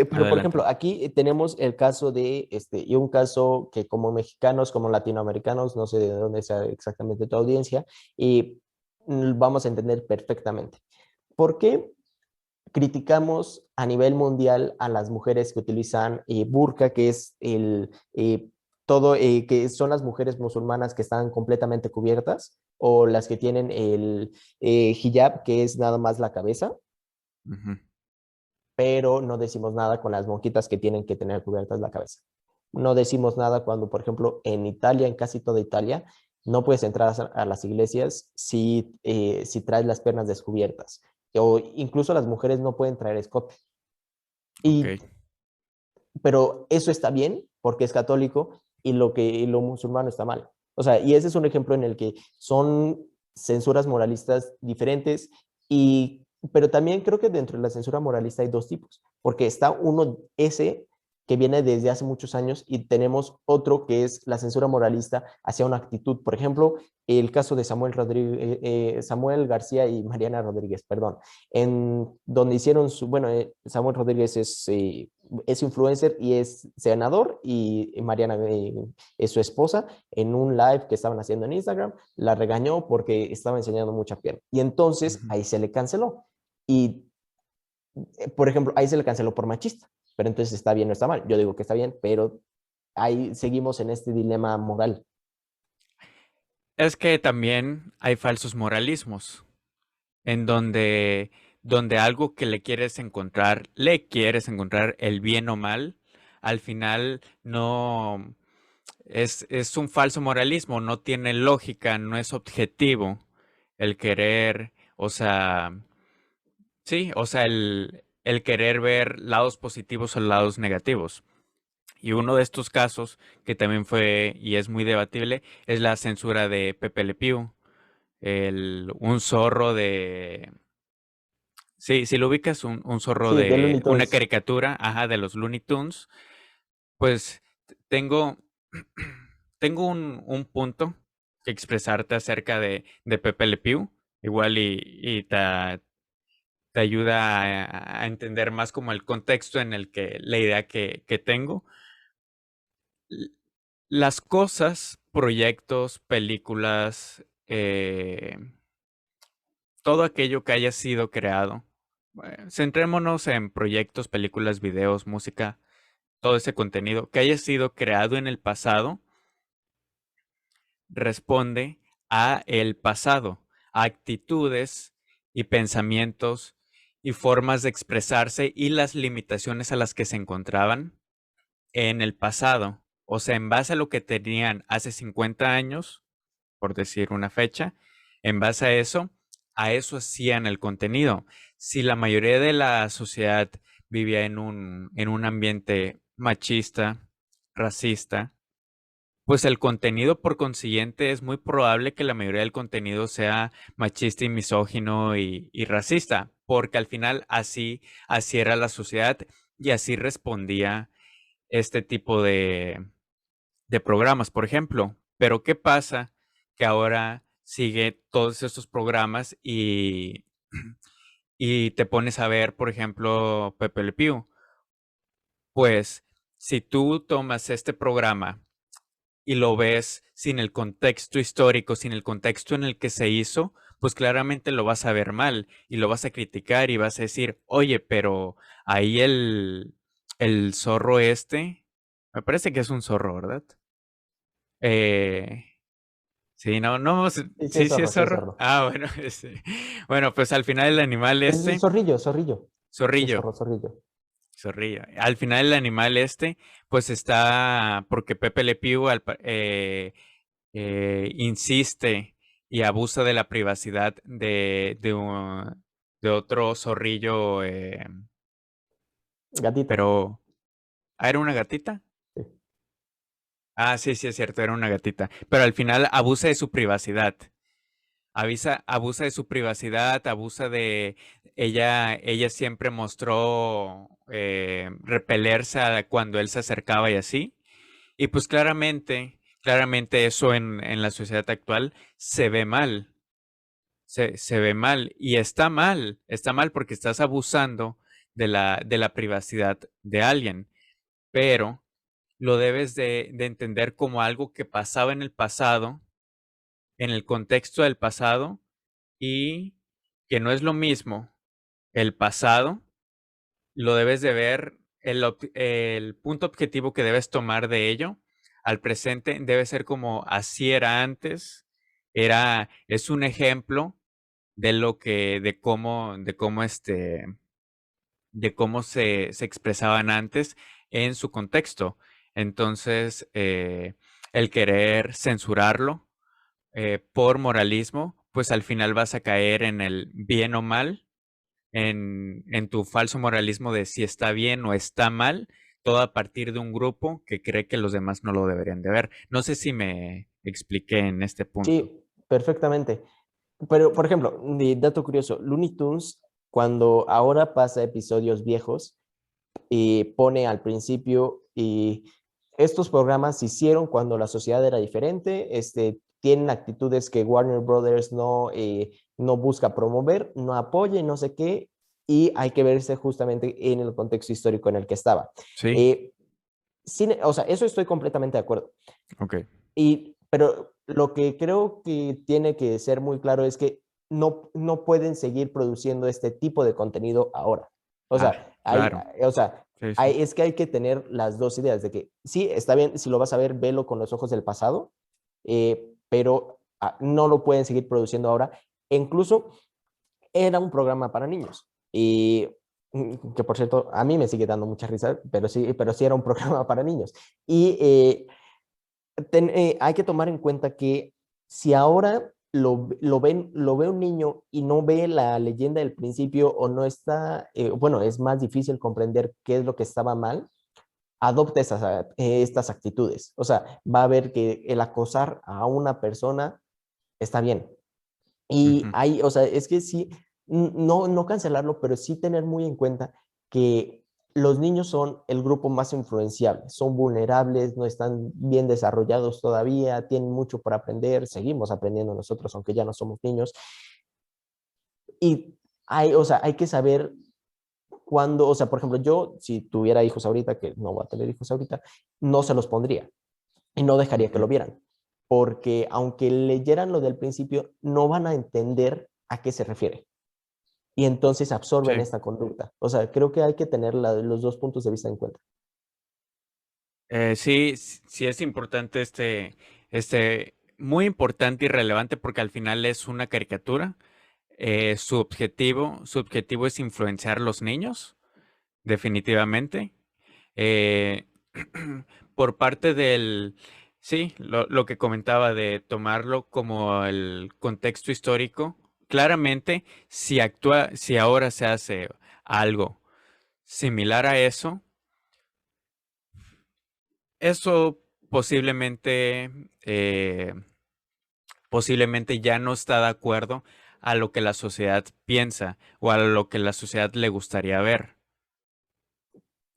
por adelante. ejemplo, aquí tenemos el caso y un caso que como mexicanos, como latinoamericanos, no sé de dónde sea exactamente tu audiencia, y vamos a entender perfectamente. ¿Por qué criticamos a nivel mundial a las mujeres que utilizan burka, que es que son las mujeres musulmanas que están completamente cubiertas, o las que tienen el hijab, que es nada más la cabeza? Ujú. Pero no decimos nada con las monjitas que tienen que tener cubiertas la cabeza. No decimos nada cuando, por ejemplo, en Italia, en casi toda Italia, no puedes entrar a las iglesias si traes las piernas descubiertas. O incluso las mujeres no pueden traer escote. Ok. Pero eso está bien porque es católico y lo musulmán está mal. O sea, y ese es un ejemplo en el que son censuras moralistas diferentes pero también creo que dentro de la censura moralista hay dos tipos, porque está uno ese que viene desde hace muchos años y tenemos otro que es la censura moralista hacia una actitud. Por ejemplo, el caso de Samuel García y Mariana Rodríguez, perdón, en donde hicieron bueno, Samuel Rodríguez es influencer y es senador y Mariana es su esposa. En un live que estaban haciendo en Instagram la regañó porque estaba enseñando mucha pierna y entonces Ujú. ahí se le canceló y por ejemplo ahí se le canceló por machista, pero entonces está bien o está mal. Yo digo que está bien, pero ahí seguimos en este dilema moral. Es que también hay falsos moralismos, en donde algo que le quieres encontrar el bien o mal, al final no es un falso moralismo, no tiene lógica, no es objetivo el querer, o sea, sí, o sea, el querer ver lados positivos o lados negativos. Y uno de estos casos, que también fue y es muy debatible, es la censura de Pepe Le Pew, un zorro de... Sí, si lo ubicas, un zorro Sí, de Looney de una Tunes. caricatura, ajá, de los Looney Tunes, pues tengo, tengo un punto que expresarte acerca de Pepe Le Pew, igual y te ayuda a entender más como el contexto en el que la idea que tengo. L- Las cosas, proyectos, películas, todo aquello que haya sido creado. Centrémonos en proyectos, películas, videos, música, todo ese contenido que haya sido creado en el pasado responde a el pasado, a actitudes y pensamientos y formas de expresarse y las limitaciones a las que se encontraban en el pasado. O sea, en base a lo que tenían hace 50 años, por decir una fecha, en base a eso hacían el contenido. Si la mayoría de la sociedad vivía en un ambiente machista, racista, pues el contenido por consiguiente es muy probable que la mayoría del contenido sea machista y misógino y racista, porque al final así era la sociedad y así respondía este tipo de programas, por ejemplo. Pero ¿qué pasa? Que ahora sigue todos estos programas y te pones a ver, por ejemplo, Pepe Le Pew. Pues si tú tomas este programa y lo ves sin el contexto histórico, sin el contexto en el que se hizo, pues claramente lo vas a ver mal y lo vas a criticar y vas a decir, oye, pero ahí el zorro este, me parece que es un zorro, ¿verdad? Eh, sí, no, Sí, sí es sí, sí es zorro, sí es zorro. zorro. Ah, bueno, sí. Bueno, pues al final el animal Es un este, zorrillo, zorrillo. Sí es zorrillo, zorro, zorrillo. zorrillo. Al final el animal este, pues está, porque Pepe Le Pew insiste y abusa de la privacidad de otro zorrillo, Gatito. pero... ¿Ah, era una gatita? Sí. Ah, sí, sí, es cierto, era una gatita. Pero al final abusa de su privacidad. Abusa de su privacidad, abusa de... Ella siempre mostró repelerse cuando él se acercaba y así. Y pues claramente eso en la sociedad actual se ve mal. Se ve mal y está mal porque estás abusando de la privacidad de alguien, pero lo debes de entender como algo que pasaba en el pasado, en el contexto del pasado y que no es lo mismo el pasado, lo debes de ver, el punto objetivo que debes tomar de ello al presente debe ser como así era antes, es un ejemplo de lo que, de cómo se expresaban antes en su contexto. Entonces, el querer censurarlo por moralismo, pues al final vas a caer en el bien o mal, en tu falso moralismo de si está bien o está mal, todo a partir de un grupo que cree que los demás no lo deberían de ver. No sé si me expliqué en este punto. Sí, perfectamente. Pero, por ejemplo, dato curioso, Looney Tunes, cuando ahora pasa episodios viejos, y pone al principio, y estos programas se hicieron cuando la sociedad era diferente, tienen actitudes que Warner Brothers no busca promover, no apoya y no sé qué, y hay que verse justamente en el contexto histórico en el que estaba. Sí, Eh, o sea, eso estoy completamente de acuerdo. ok. Pero lo que creo que tiene que ser muy claro es que no pueden seguir produciendo este tipo de contenido ahora. O Ah, sea, claro. o sea, Sí, sí. es que hay que tener las dos ideas de que sí, está bien, si lo vas a ver, velo con los ojos del pasado, pero no lo pueden seguir produciendo ahora. E incluso era un programa para niños. Y que por cierto, a mí me sigue dando mucha risa, pero sí era un programa para niños. Y hay que tomar en cuenta que si ahora lo ve un niño y no ve la leyenda del principio o no está, bueno, es más difícil comprender qué es lo que estaba mal, adopta estas actitudes. O sea, va a ver que el acosar a una persona está bien. Y Ujú. hay, o sea, es que sí, no cancelarlo, pero sí tener muy en cuenta que los niños son el grupo más influenciable, son vulnerables, no están bien desarrollados todavía, tienen mucho por aprender, seguimos aprendiendo nosotros, aunque ya no somos niños. Y o sea, hay que saber cuándo, o sea, por ejemplo, yo si tuviera hijos ahorita, que no voy a tener hijos ahorita, no se los pondría y no dejaría que lo vieran, porque aunque leyeran lo del principio, no van a entender a qué se refiere. Y entonces absorben Sí. esta conducta. O sea, creo que hay que tener los dos puntos de vista en cuenta. Sí, sí es importante muy importante y relevante porque al final es una caricatura. Su objetivo es influenciar a los niños, definitivamente. Eh, por parte sí, lo que comentaba de tomarlo como el contexto histórico, claramente, si ahora se hace algo similar a eso, eso posiblemente, posiblemente ya no está de acuerdo a lo que la sociedad piensa o a lo que la sociedad le gustaría ver.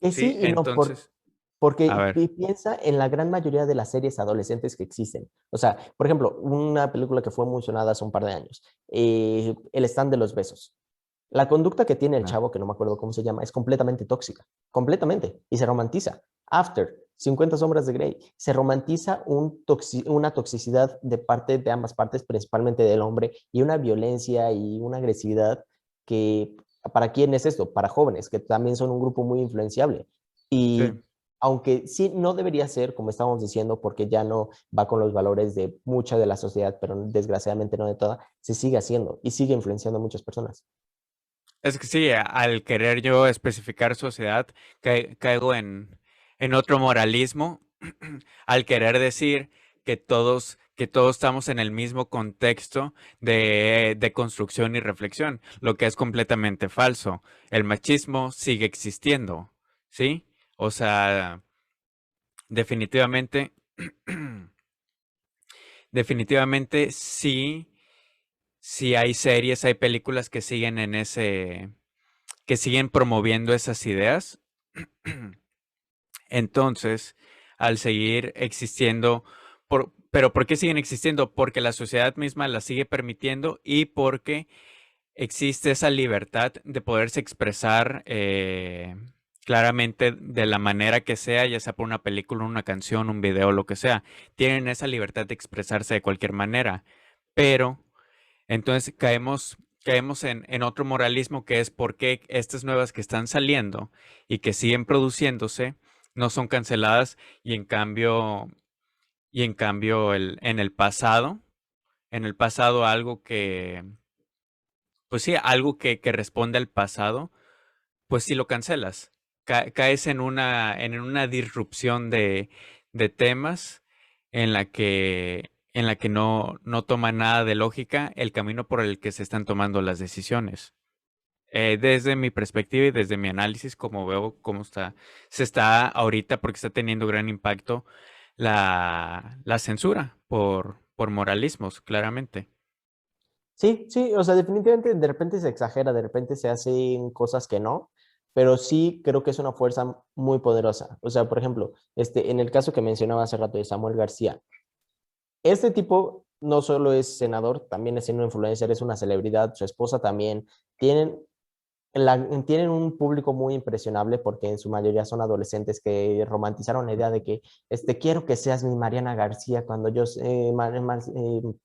Que Sí, sí y no, entonces, a porque ver, piensa en la gran mayoría de las series adolescentes que existen. O sea, por ejemplo, una película que fue muy sonada hace un par de años, El stand de los besos. La conducta que tiene el ah, chavo, que no me acuerdo cómo se llama, es completamente tóxica, completamente, y se romantiza. After, 50 sombras de Grey, se romantiza una toxicidad de parte de ambas partes, principalmente del hombre, y una violencia y una agresividad que, ¿para quién es esto? Para jóvenes, que también son un grupo muy influenciable. sí. Y aunque sí no debería ser, como estábamos diciendo, porque ya no va con los valores de mucha de la sociedad, pero desgraciadamente no de toda, se sigue haciendo y sigue influenciando a muchas personas. Es que sí, al querer yo especificar sociedad, caigo en otro moralismo, al querer decir que todos estamos en el mismo contexto de construcción y reflexión, lo que es completamente falso. El machismo sigue existiendo, ¿sí? O sea, definitivamente, definitivamente sí, sí hay series, hay películas que siguen que siguen promoviendo esas ideas. Entonces, al seguir existiendo, pero ¿por qué siguen existiendo? Porque la sociedad misma las sigue permitiendo y porque existe esa libertad de poderse expresar claramente de la manera que sea, ya sea por una película, una canción, un video, lo que sea. Tienen esa libertad de expresarse de cualquier manera. Pero entonces caemos en otro moralismo que es por qué estas nuevas que están saliendo y que siguen produciéndose no son canceladas y en cambio en el pasado algo pues sí, algo que responde al pasado, pues sí lo cancelas. Caes en una disrupción de temas en la que no toma nada de lógica el camino por el que se están tomando las decisiones. Desde mi perspectiva y desde mi análisis, como veo se está ahorita porque está teniendo gran impacto la censura por moralismos, claramente. Sí, sí, o sea, definitivamente de repente se exagera, de repente se hacen cosas que no, pero sí creo que es una fuerza muy poderosa. O sea, por ejemplo, en el caso que mencionaba hace rato de Samuel García, este tipo no solo es senador, también es un influencer, es una celebridad, su esposa también. Tienen, tienen un público muy impresionable porque en su mayoría son adolescentes que romantizaron la idea de que quiero que seas mi Mariana García cuando yo,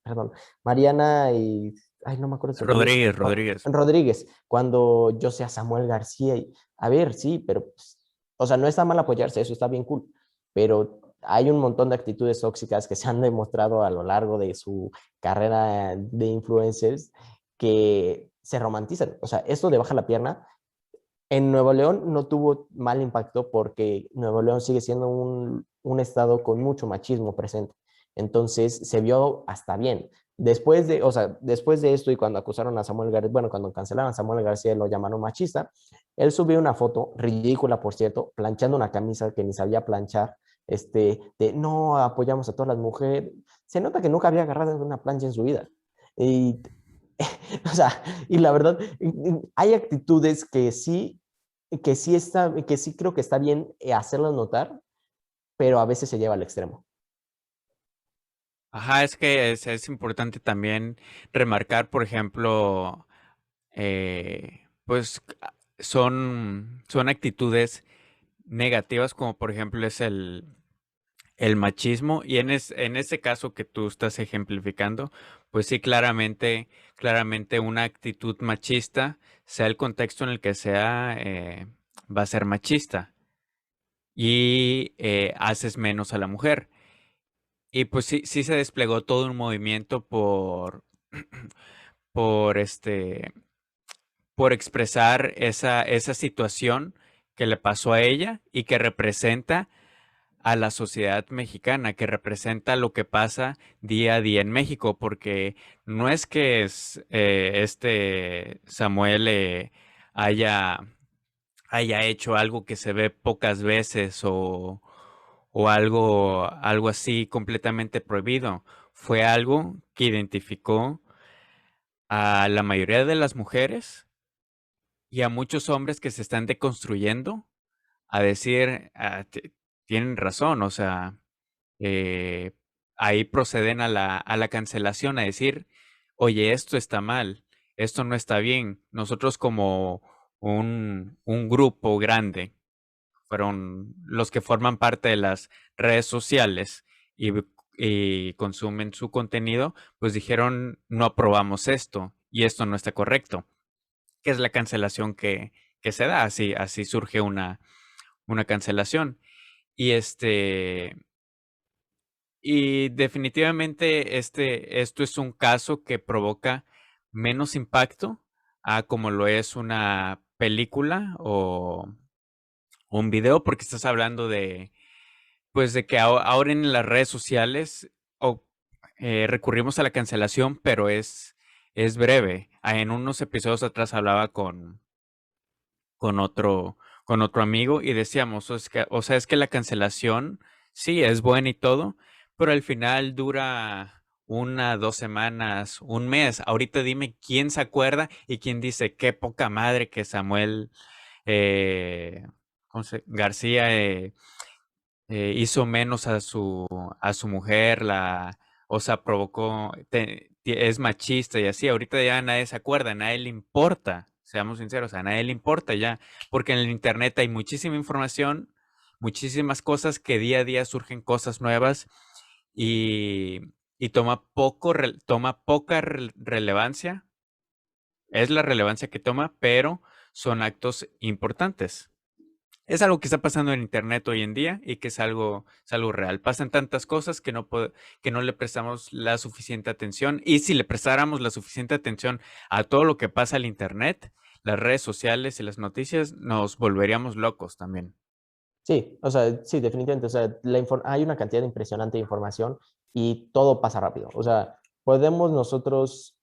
perdón, Mariana y, ay, no me acuerdo su apellido, Rodríguez. Rodríguez, cuando yo sea Samuel García. Y, a ver, sí, pero, pues, o sea, no está mal apoyarse, eso está bien cool, pero hay un montón de actitudes tóxicas que se han demostrado a lo largo de su carrera de influencers que se romantizan. O sea, esto de baja la pierna, en Nuevo León no tuvo mal impacto porque Nuevo León sigue siendo un estado con mucho machismo presente. Entonces se vio hasta bien. Después de, o sea, después de esto y cuando acusaron a Samuel García, bueno, cuando cancelaron a Samuel García y lo llamaron machista, él subió una foto, ridícula por cierto, planchando una camisa que ni sabía planchar, de no apoyamos a todas las mujeres. Se nota que nunca había agarrado una plancha en su vida. Y o sea, y la verdad, hay actitudes que sí que sí creo que está bien hacerlo notar, pero a veces se lleva al extremo. Ajá, es que es importante también remarcar, por ejemplo, pues son actitudes negativas, como por ejemplo es el machismo, y en ese caso que tú estás ejemplificando, pues sí, claramente una actitud machista, sea el contexto en el que sea, va a ser machista y haces menos a la mujer. Y pues sí se desplegó todo un movimiento por por expresar esa situación que le pasó a ella y que representa a la sociedad mexicana, que representa lo que pasa día a día en México, porque no es que Samuel haya, haya hecho algo que se ve pocas veces o algo así completamente prohibido. Fue algo que identificó a la mayoría de las mujeres y a muchos hombres que se están deconstruyendo a decir, tienen razón, o sea, eh, ahí proceden a la cancelación, a decir, oye, esto está mal, esto no está bien. Nosotros como un grupo grande, fueron los que forman parte de las redes sociales y consumen su contenido, pues dijeron, no aprobamos esto y esto no está correcto, que es la cancelación que se da, así surge una cancelación. Y y definitivamente esto es un caso que provoca menos impacto a como lo es una película o un video, porque estás hablando de, pues de que ahora en las redes sociales recurrimos a la cancelación, pero es breve. En unos episodios atrás hablaba con otro, con otro amigo y decíamos, o sea, es que la cancelación sí es buena y todo, pero al final dura 1, 2 semanas, un mes. Ahorita dime quién se acuerda y quién dice qué poca madre que Samuel eh, García hizo menos a su mujer, o sea, provocó, es machista y así. Ahorita ya nadie se acuerda, a nadie le importa, seamos sinceros, a nadie le importa ya, porque en el internet hay muchísima información, muchísimas cosas que día a día surgen cosas nuevas y, y toma poca relevancia, es la relevancia que toma, pero son actos importantes. Es algo que está pasando en internet hoy en día y que es algo real. Pasan tantas cosas que no le prestamos la suficiente atención. Y si le prestáramos la suficiente atención a todo lo que pasa en internet, las redes sociales y las noticias, nos volveríamos locos también. Sí, o sea, sí, definitivamente. O sea, hay una cantidad impresionante de información y todo pasa rápido. O sea, podemos nosotros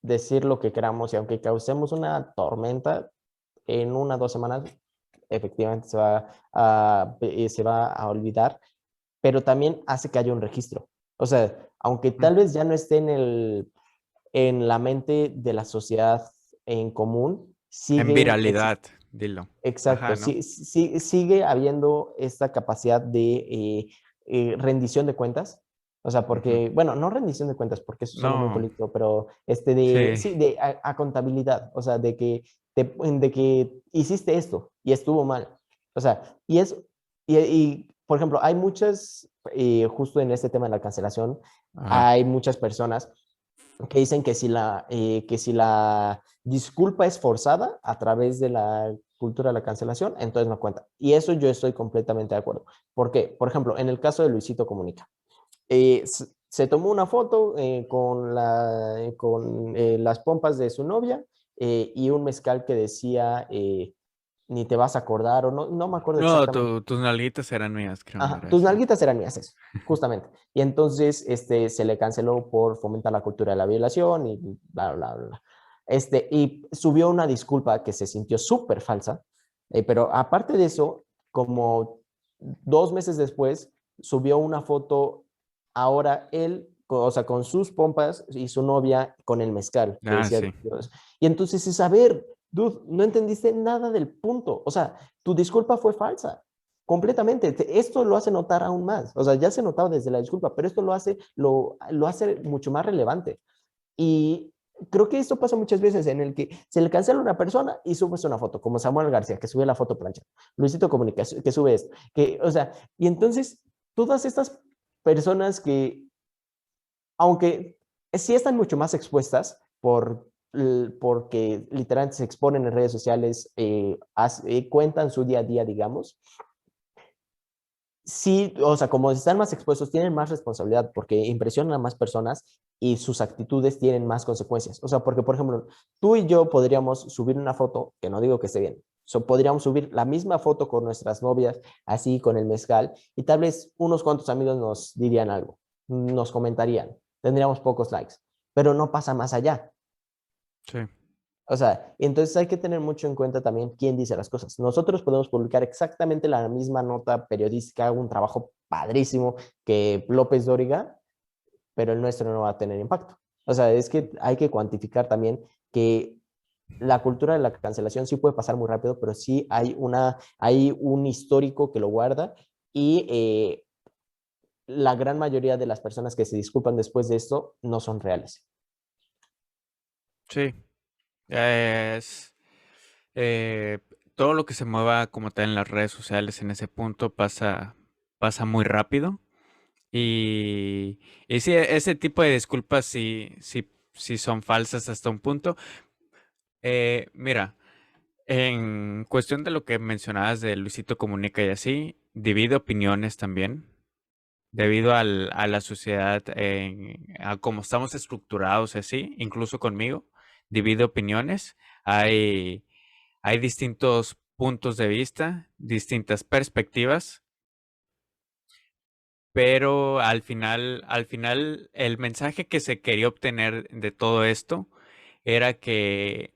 decir lo que queramos y aunque causemos una tormenta, en 1 o 2 semanas efectivamente se va a olvidar, pero también hace que haya un registro. O sea, aunque Mm. tal vez ya no esté en la mente de la sociedad en común, En siguen, viralidad, dilo. exacto, Ajá, ¿no? sigue habiendo esta capacidad de rendición de cuentas. O sea, Ujú. porque, bueno, no rendición de cuentas, porque eso suena muy No, político, pero sí, sí, a contabilidad. O sea, de que hiciste esto y estuvo mal. O sea, por ejemplo, hay muchas, justo en este tema de la cancelación, ajá. hay muchas personas que dicen que si la disculpa es forzada a través de la cultura de la cancelación, entonces no cuenta. Y eso yo estoy completamente de acuerdo. ¿Por qué? Por ejemplo, en el caso de Luisito Comunica, se tomó una foto con las pompas de su novia y un mezcal que decía ni te vas a acordar o no, no me acuerdo No, exactamente. tus nalguitas eran mías, creo, no Ajá, era tus eso. nalguitas eran mías, eso, justamente. Y entonces se le canceló por fomentar la cultura de la violación y bla, bla, bla. Y subió una disculpa que se sintió súper falsa, pero aparte de eso, como 2 meses después, subió una foto ahora él, o sea, con sus pompas y su novia con el mezcal, que Ah, decía, sí. y entonces es a ver. dude, no entendiste nada del punto. O sea, tu disculpa fue falsa. Completamente. Esto lo hace notar aún más. O sea, ya se notaba desde la disculpa, pero esto lo hace mucho más relevante. Y creo que esto pasa muchas veces en el que se le cancela a una persona y subes una foto, como Samuel García, que sube la foto plancha, Luisito Comunica, que sube esto, que, o sea, y entonces todas estas personas que, aunque sí están mucho más expuestas porque literalmente se exponen en redes sociales, cuentan su día a día, digamos, sí, o sea, como están más expuestos, tienen más responsabilidad porque impresionan a más personas y sus actitudes tienen más consecuencias. O sea, porque, por ejemplo, tú y yo podríamos subir una foto, que no digo que esté bien, podríamos subir la misma foto con nuestras novias, así con el mezcal, y tal vez unos cuantos amigos nos dirían algo, nos comentarían, tendríamos pocos likes, pero no pasa más allá. Sí. O sea, entonces hay que tener mucho en cuenta también quién dice las cosas. Nosotros podemos publicar exactamente la misma nota periodística, un trabajo padrísimo que López Dóriga, pero el nuestro no va a tener impacto. O sea, es que hay que cuantificar también que la cultura de la cancelación sí puede pasar muy rápido, pero sí hay un histórico que lo guarda y la gran mayoría de las personas que se disculpan después de esto no son reales. Sí. Es, eh, todo lo que se mueva como tal en las redes sociales en ese punto pasa muy rápido. Y sí, ese tipo de disculpas sí son falsas hasta un punto. Mira, en cuestión de lo que mencionabas de Luisito Comunica y así, divide opiniones también, debido a la sociedad, a cómo estamos estructurados y así, incluso conmigo, divide opiniones. Hay, hay distintos puntos de vista, distintas perspectivas. Pero al final, el mensaje que se quería obtener de todo esto era que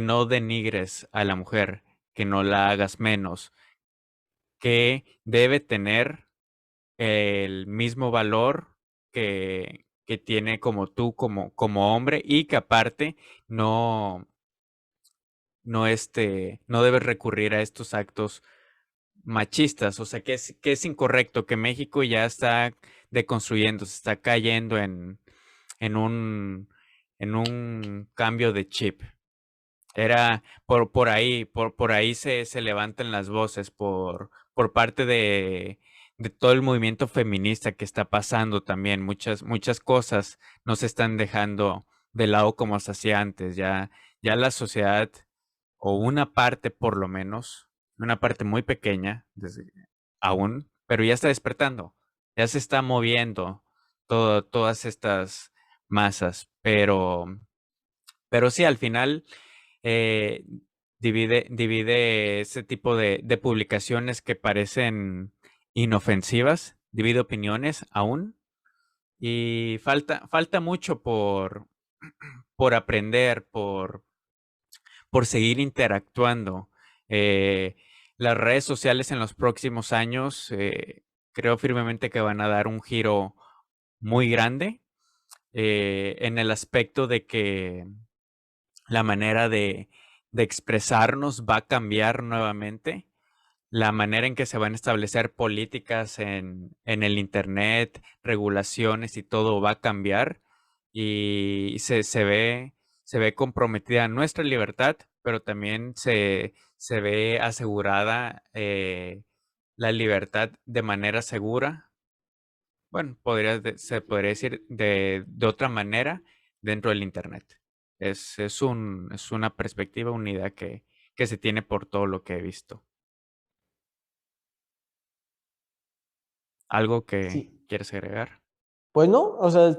no denigres a la mujer, que no la hagas menos, que debe tener el mismo valor que tiene como tú, como hombre, y que aparte no, no debes recurrir a estos actos machistas, o sea, que es incorrecto, que México ya está deconstruyendo, se está cayendo en un, en un cambio de chip. Era por ahí se levantan las voces por parte de todo el movimiento feminista que está pasando también. Muchas cosas no se están dejando de lado como se hacía antes. Ya la sociedad, o una parte por lo menos, una parte muy pequeña aún, pero ya está despertando, ya se está moviendo todas estas masas, pero sí, al final eh, divide ese tipo de publicaciones que parecen inofensivas, divide opiniones aún, y falta mucho por aprender, por seguir interactuando. Eh, las redes sociales en los próximos años, creo firmemente que van a dar un giro muy grande, en el aspecto de que la manera de expresarnos va a cambiar nuevamente. La manera en que se van a establecer políticas en el Internet, regulaciones y todo va a cambiar, y se ve comprometida nuestra libertad, pero también se ve asegurada, la libertad de manera segura. Bueno, se podría decir de otra manera dentro del Internet. Es una perspectiva, una idea que se tiene por todo lo que he visto. ¿Algo que Sí, quieres agregar? pues no, o sea,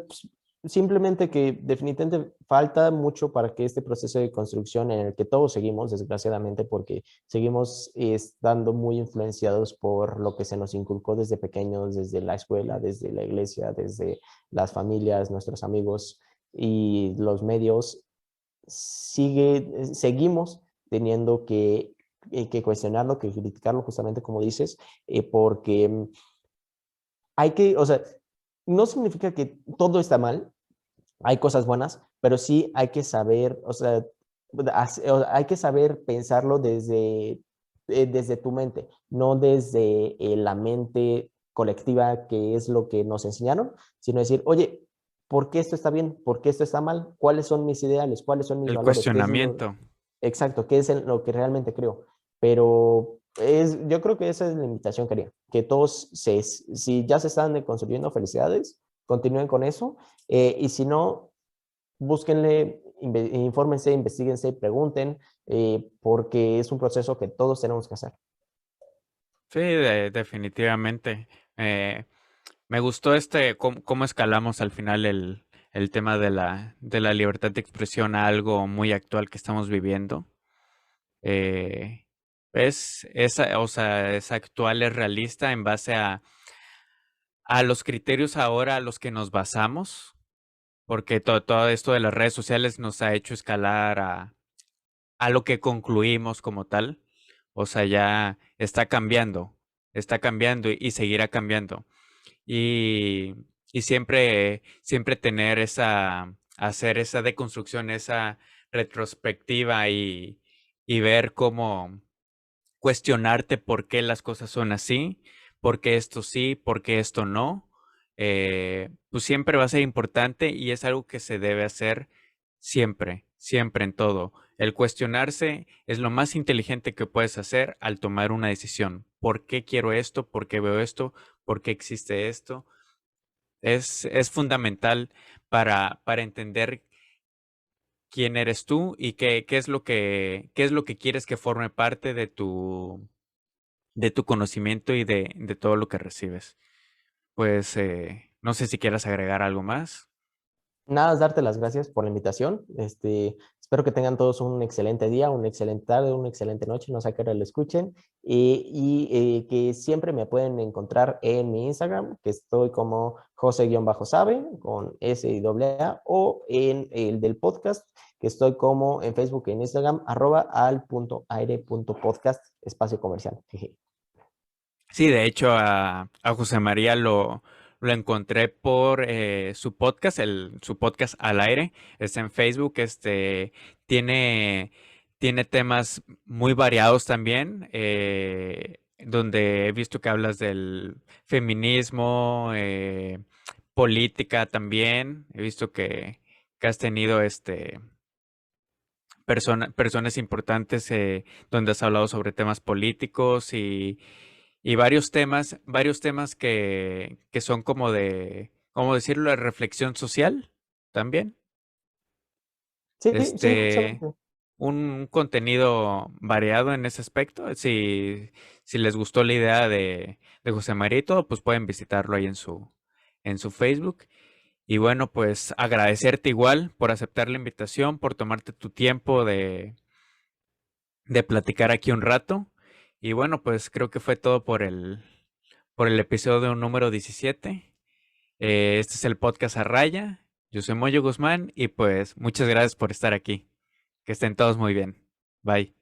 simplemente que definitivamente falta mucho para que este proceso de construcción en el que todos seguimos, desgraciadamente, porque seguimos estando muy influenciados por lo que se nos inculcó desde pequeños, desde la escuela, desde la iglesia, desde las familias, nuestros amigos y los medios, seguimos teniendo que cuestionarlo, que criticarlo, justamente como dices, porque hay que, o sea, no significa que todo está mal, hay cosas buenas, pero sí hay que saber, o sea, hay que saber pensarlo desde tu mente, no desde la mente colectiva, que es lo que nos enseñaron, sino decir, oye, ¿por qué esto está bien? ¿Por qué esto está mal? ¿Cuáles son mis ideales? ¿Cuáles son mis El valores? ¿Qué es lo cuestionamiento. exacto? ¿Qué es lo que realmente creo? Pero yo creo que esa es la invitación que haría, que todos, si ya se están construyendo felicidades, continúen con eso, y si no, búsquenle, infórmense, investiguense, pregunten, porque es un proceso que todos tenemos que hacer. Sí, definitivamente. Eh, Me gustó cómo escalamos al final el tema de la libertad de expresión a algo muy actual que estamos viviendo. Eh, o sea, es actual, es realista en base a los criterios ahora a los que nos basamos, porque todo esto de las redes sociales nos ha hecho escalar a lo que concluimos como tal. O sea, ya está cambiando y seguirá cambiando. Y, y siempre tener hacer esa deconstrucción, esa retrospectiva y ver cómo cuestionarte por qué las cosas son así, por qué esto sí, por qué esto no, pues siempre va a ser importante y es algo que se debe hacer siempre, siempre en todo. El cuestionarse es lo más inteligente que puedes hacer al tomar una decisión. ¿Por qué quiero esto? ¿Por qué veo esto? ¿Por qué existe esto? Es fundamental para entender quién eres tú y qué es lo que quieres que forme parte de tu conocimiento y de todo lo que recibes. Pues no sé si quieras agregar algo más. Nada, es darte las gracias por la invitación. Espero que tengan todos un excelente día, una excelente tarde, una excelente noche, no sé a qué hora lo escuchen. Que siempre me pueden encontrar en mi Instagram, que estoy como José-Sabe, con S y doble A, o en el del podcast, que estoy como en Facebook y en Instagram, @al.aire.podcast, espacio comercial. Jeje. Sí, de hecho a José María lo encontré por su podcast Al Aire, está en Facebook, tiene, tiene temas muy variados también, donde he visto que hablas del feminismo, política también, he visto que has tenido personas importantes donde has hablado sobre temas políticos y varios temas que son como ¿cómo decirlo?, de reflexión social también. Sí, sí, Este, justamente. un contenido variado en ese aspecto. Si les gustó la idea de José María y todo, pues pueden visitarlo ahí en su Facebook. Y bueno, pues agradecerte igual por aceptar la invitación, por tomarte tu tiempo de platicar aquí un rato. Y bueno, pues creo que fue todo por el episodio número 17. Este es el podcast a raya. Yo soy Moyo Guzmán y pues muchas gracias por estar aquí. Que estén todos muy bien. Bye.